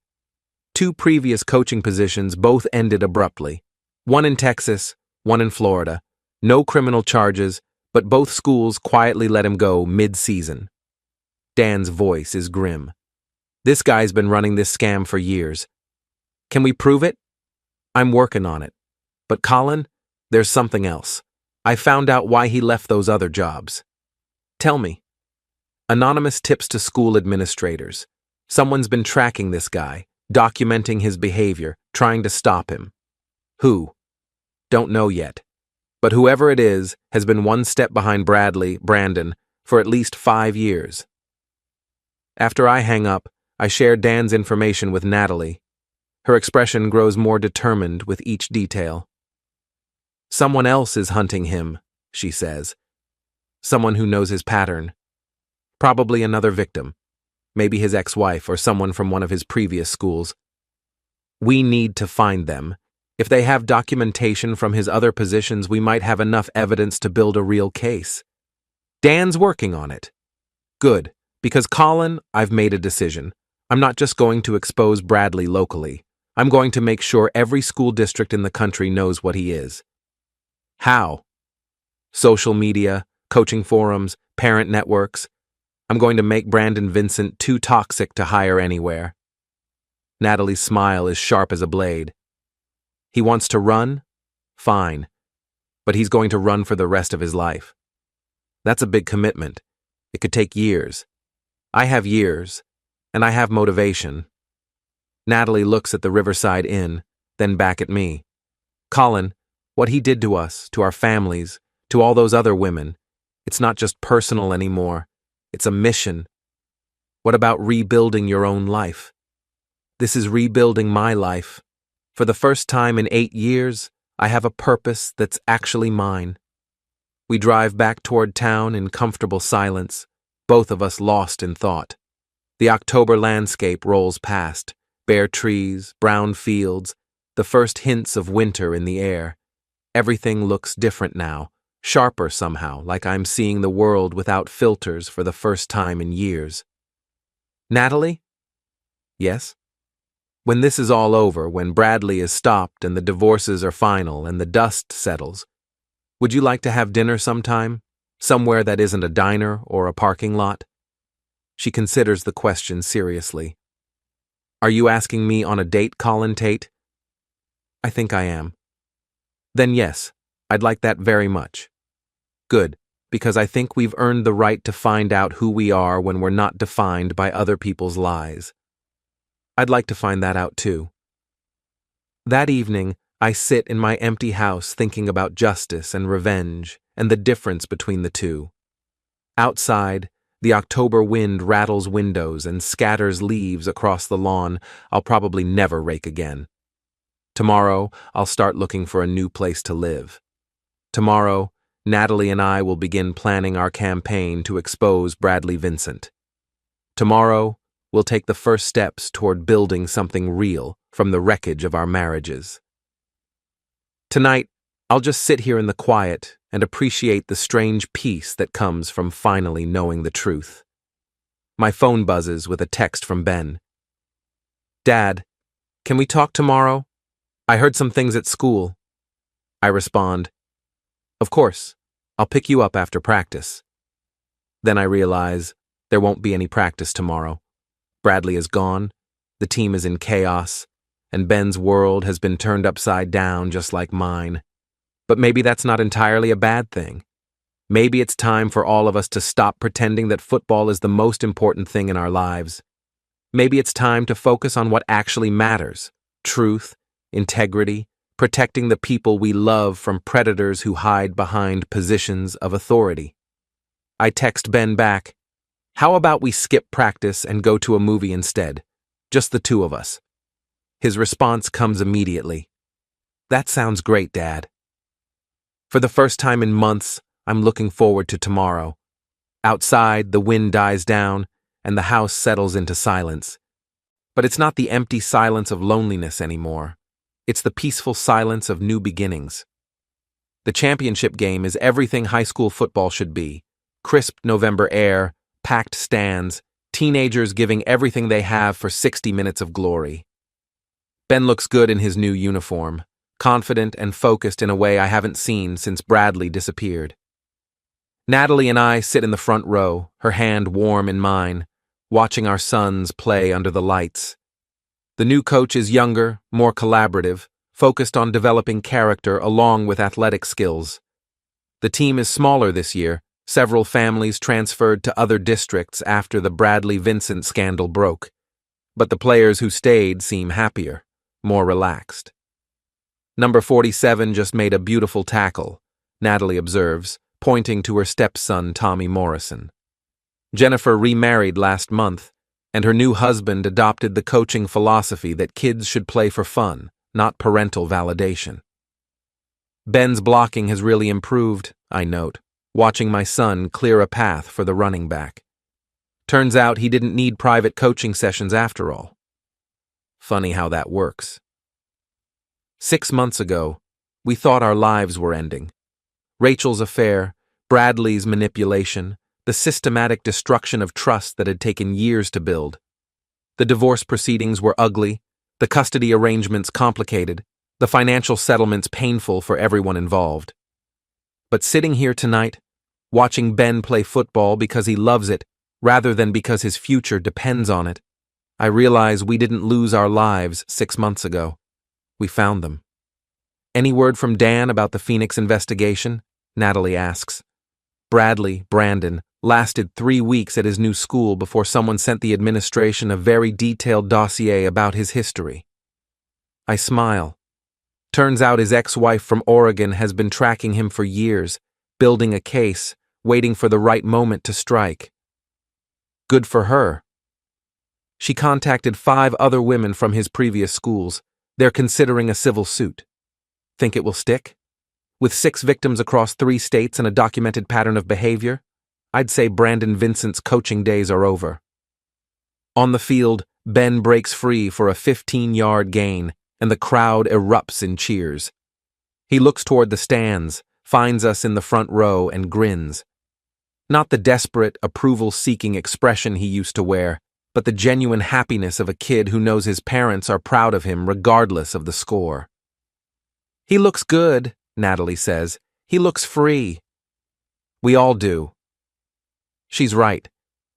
A: 2 previous coaching positions both ended abruptly. One in Texas, one in Florida. No criminal charges, but both schools quietly let him go mid-season. Dan's voice is grim. This guy's been running this scam for years. Can we prove it? I'm working on it. But Colin, there's something else. I found out why he left those other jobs. Tell me. Anonymous tips to school administrators. Someone's been tracking this guy, documenting his behavior, trying to stop him. Who? Don't know yet. But whoever it is has been one step behind Brandon, for at least 5 years. After I hang up, I share Dan's information with Natalie. Her expression grows more determined with each detail. Someone else is hunting him, she says. Someone who knows his pattern. Probably another victim. Maybe his ex-wife or someone from one of his previous schools. We need to find them. If they have documentation from his other positions, we might have enough evidence to build a real case. Dan's working on it. Good, because Colin, I've made a decision. I'm not just going to expose Bradley locally. I'm going to make sure every school district in the country knows what he is. How? Social media, coaching forums, parent networks. I'm going to make Brandon Vincent too toxic to hire anywhere. Natalie's smile is sharp as a blade. He wants to run? Fine. But he's going to run for the rest of his life. That's a big commitment. It could take years. I have years, and I have motivation. Natalie looks at the Riverside Inn, then back at me. Colin, what he did to us, to our families, to all those other women, it's not just personal anymore. It's a mission. What about rebuilding your own life? This is rebuilding my life. For the first time in 8 years, I have a purpose that's actually mine. We drive back toward town in comfortable silence, both of us lost in thought. The October landscape rolls past, bare trees, brown fields, the first hints of winter in the air. Everything looks different now, sharper somehow, like I'm seeing the world without filters for the first time in years. Natalie? Yes? When this is all over, when Bradley is stopped and the divorces are final and the dust settles, would you like to have dinner sometime? Somewhere that isn't a diner or a parking lot? She considers the question seriously. Are you asking me on a date, Colin Tate? I think I am. Then yes, I'd like that very much. Good, because I think we've earned the right to find out who we are when we're not defined by other people's lies. I'd like to find that out too. That evening, I sit in my empty house thinking about justice and revenge and the difference between the two. Outside, the October wind rattles windows and scatters leaves across the lawn I'll probably never rake again. Tomorrow, I'll start looking for a new place to live. Tomorrow, Natalie and I will begin planning our campaign to expose Bradley Vincent. Tomorrow, we'll take the first steps toward building something real from the wreckage of our marriages. Tonight, I'll just sit here in the quiet and appreciate the strange peace that comes from finally knowing the truth. My phone buzzes with a text from Ben. "Dad, can we talk tomorrow? I heard some things at school." I respond, "Of course, I'll pick you up after practice." Then I realize there won't be any practice tomorrow. Bradley is gone, the team is in chaos, and Ben's world has been turned upside down just like mine. But maybe that's not entirely a bad thing. Maybe it's time for all of us to stop pretending that football is the most important thing in our lives. Maybe it's time to focus on what actually matters: truth, integrity, protecting the people we love from predators who hide behind positions of authority. I text Ben back, "How about we skip practice and go to a movie instead? Just the two of us." His response comes immediately. "That sounds great, Dad." For the first time in months, I'm looking forward to tomorrow. Outside, the wind dies down, and the house settles into silence. But it's not the empty silence of loneliness anymore. It's the peaceful silence of new beginnings. The championship game is everything high school football should be: crisp November air, packed stands, teenagers giving everything they have for 60 minutes of glory. Ben looks good in his new uniform, confident and focused in a way I haven't seen since Bradley disappeared. Natalie and I sit in the front row, her hand warm in mine, watching our sons play under the lights. The new coach is younger, more collaborative, focused on developing character along with athletic skills. The team is smaller this year. Several families transferred to other districts after the Bradley Vincent scandal broke. But the players who stayed seem happier, more relaxed. Number 47 just made a beautiful tackle, Natalie observes, pointing to her stepson Tommy Morrison. Jennifer remarried last month, and her new husband adopted the coaching philosophy that kids should play for fun, not parental validation. Ben's blocking has really improved, I note, watching my son clear a path for the running back. Turns out he didn't need private coaching sessions after all. Funny how that works. 6 months ago, we thought our lives were ending. Rachel's affair, Bradley's manipulation, the systematic destruction of trust that had taken years to build. The divorce proceedings were ugly, the custody arrangements complicated, the financial settlements painful for everyone involved. But sitting here tonight, watching Ben play football because he loves it rather than because his future depends on it, I realize we didn't lose our lives 6 months ago. We found them. "Any word from Dan about the Phoenix investigation?" Natalie asks. Brandon, lasted 3 weeks at his new school before someone sent the administration a very detailed dossier about his history. I smile. Turns out his ex-wife from Oregon has been tracking him for years, building a case, waiting for the right moment to strike. Good for her. She contacted 5 other women from his previous schools. They're considering a civil suit. Think it will stick? With 6 victims across 3 states and a documented pattern of behavior, I'd say Brandon Vincent's coaching days are over. On the field, Ben breaks free for a 15-yard gain, and the crowd erupts in cheers. He looks toward the stands, finds us in the front row, and grins. Not the desperate, approval-seeking expression he used to wear, but the genuine happiness of a kid who knows his parents are proud of him regardless of the score. "He looks good," Natalie says. "He looks free." We all do. She's right.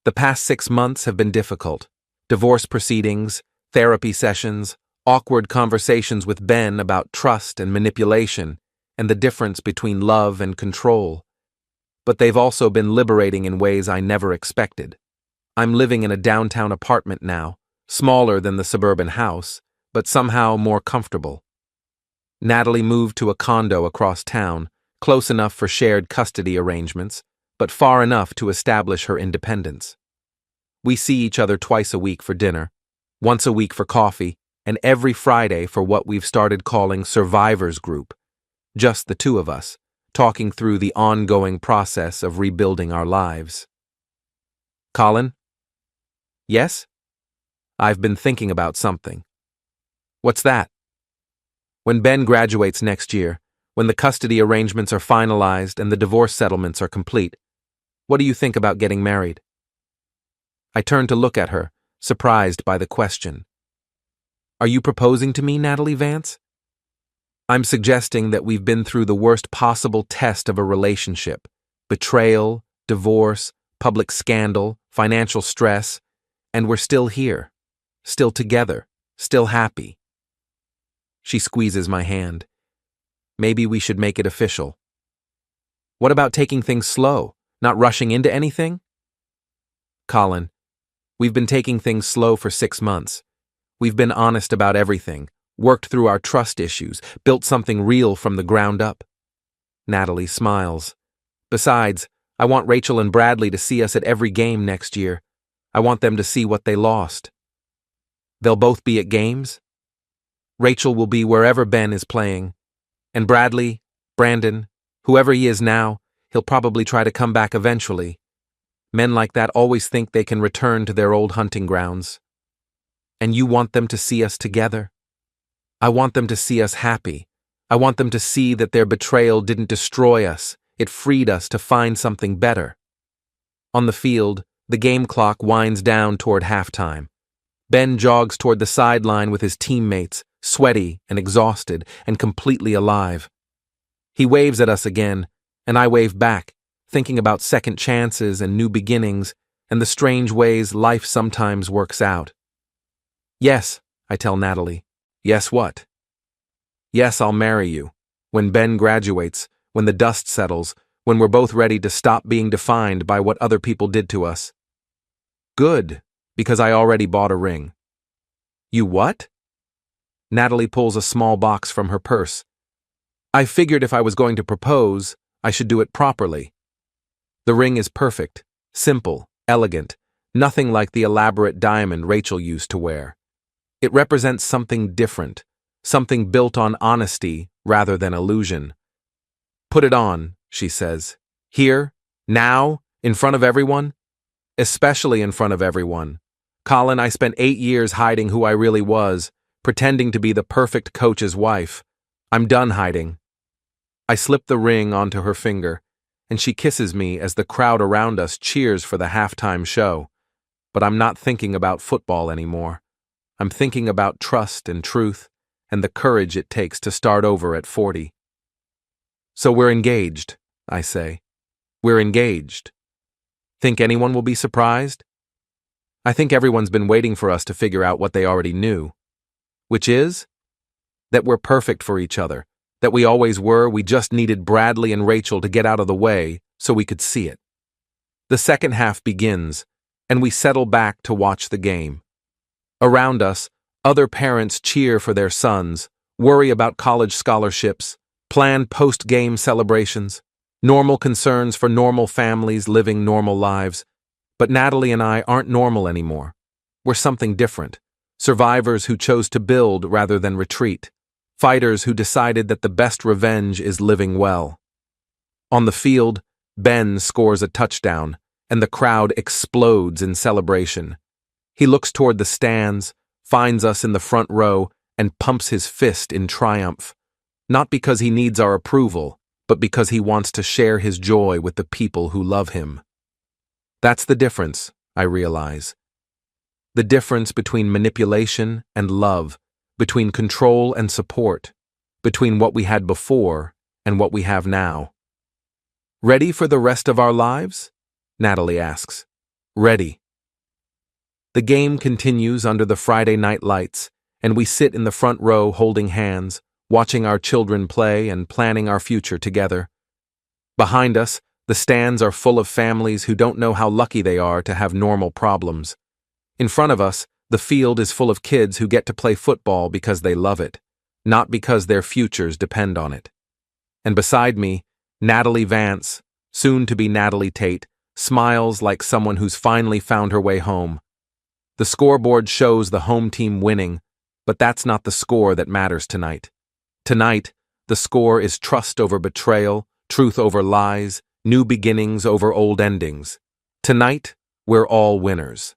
A: The past 6 months have been difficult. Divorce proceedings, therapy sessions, awkward conversations with Ben about trust and manipulation, and the difference between love and control. but they've also been liberating in ways I never expected. I'm living in a downtown apartment now, smaller than the suburban house, but somehow more comfortable. Natalie moved to a condo across town, close enough for shared custody arrangements, but far enough to establish her independence. We see each other twice a week for dinner, once a week for coffee, and every Friday for what we've started calling Survivors Group, just the two of us, talking through the ongoing process of rebuilding our lives. Colin? Yes? I've been thinking about something. What's that? When Ben graduates next year, when the custody arrangements are finalized and the divorce settlements are complete, what do you think about getting married? I turn to look at her, surprised by the question. Are you proposing to me, Natalie Vance? I'm suggesting that we've been through the worst possible test of a relationship: betrayal, divorce, public scandal, financial stress, and we're still here, still together, still happy. She squeezes my hand. Maybe we should make it official. What about taking things slow, not rushing into anything? Colin, we've been taking things slow for 6 months. We've been honest about everything, worked through our trust issues, built something real from the ground up. Natalie smiles. Besides, I want Rachel and Bradley to see us at every game next year. I want them to see what they lost. They'll both be at games. Rachel will be wherever Ben is playing. And Bradley, Brandon, whoever he is now, he'll probably try to come back eventually. Men like that always think they can return to their old hunting grounds. And you want them to see us together? I want them to see us happy. I want them to see that their betrayal didn't destroy us. It freed us to find something better. On the field, the game clock winds down toward halftime. Ben jogs toward the sideline with his teammates, sweaty and exhausted and completely alive. He waves at us again, and I wave back, thinking about second chances and new beginnings and the strange ways life sometimes works out. Yes, I tell Natalie. Yes, what? Yes, I'll marry you. When Ben graduates, when the dust settles, when we're both ready to stop being defined by what other people did to us. Good, because I already bought a ring. You what? Natalie pulls a small box from her purse. I figured if I was going to propose, I should do it properly. The ring is perfect, simple, elegant, nothing like the elaborate diamond Rachel used to wear. It represents something different, something built on honesty rather than illusion. Put it on, she says. Here, now, in front of everyone? Especially in front of everyone. Colin, I spent 8 years hiding who I really was, pretending to be the perfect coach's wife. I'm done hiding. I slip the ring onto her finger, and she kisses me as the crowd around us cheers for the halftime show. But I'm not thinking about football anymore. I'm thinking about trust and truth, and the courage it takes to start over at 40. So we're engaged, I say. We're engaged. Think anyone will be surprised? I think everyone's been waiting for us to figure out what they already knew. Which is? That we're perfect for each other. That we always were, we just needed Bradley and Rachel to get out of the way so we could see it. The second half begins, and we settle back to watch the game. Around us, other parents cheer for their sons, worry about college scholarships, plan post-game celebrations, normal concerns for normal families living normal lives. But Natalie and I aren't normal anymore. We're something different. Survivors who chose to build rather than retreat. Fighters who decided that the best revenge is living well. On the field, Ben scores a touchdown, and the crowd explodes in celebration. He looks toward the stands, finds us in the front row, and pumps his fist in triumph. Not because he needs our approval, but because he wants to share his joy with the people who love him. That's the difference, I realize. The difference between manipulation and love, between control and support, between what we had before and what we have now. Ready for the rest of our lives? Natalie asks. Ready. The game continues under the Friday night lights, and we sit in the front row holding hands, watching our children play and planning our future together. Behind us, The stands are full of families who don't know how lucky they are to have normal problems. In front of us, the field is full of kids who get to play football because they love it, not because their futures depend on it. And beside me, Natalie Vance, soon to be Natalie Tate, smiles like someone who's finally found her way home. The scoreboard shows the home team winning, but that's not the score that matters tonight. Tonight, the score is trust over betrayal, truth over lies, new beginnings over old endings. Tonight, we're all winners.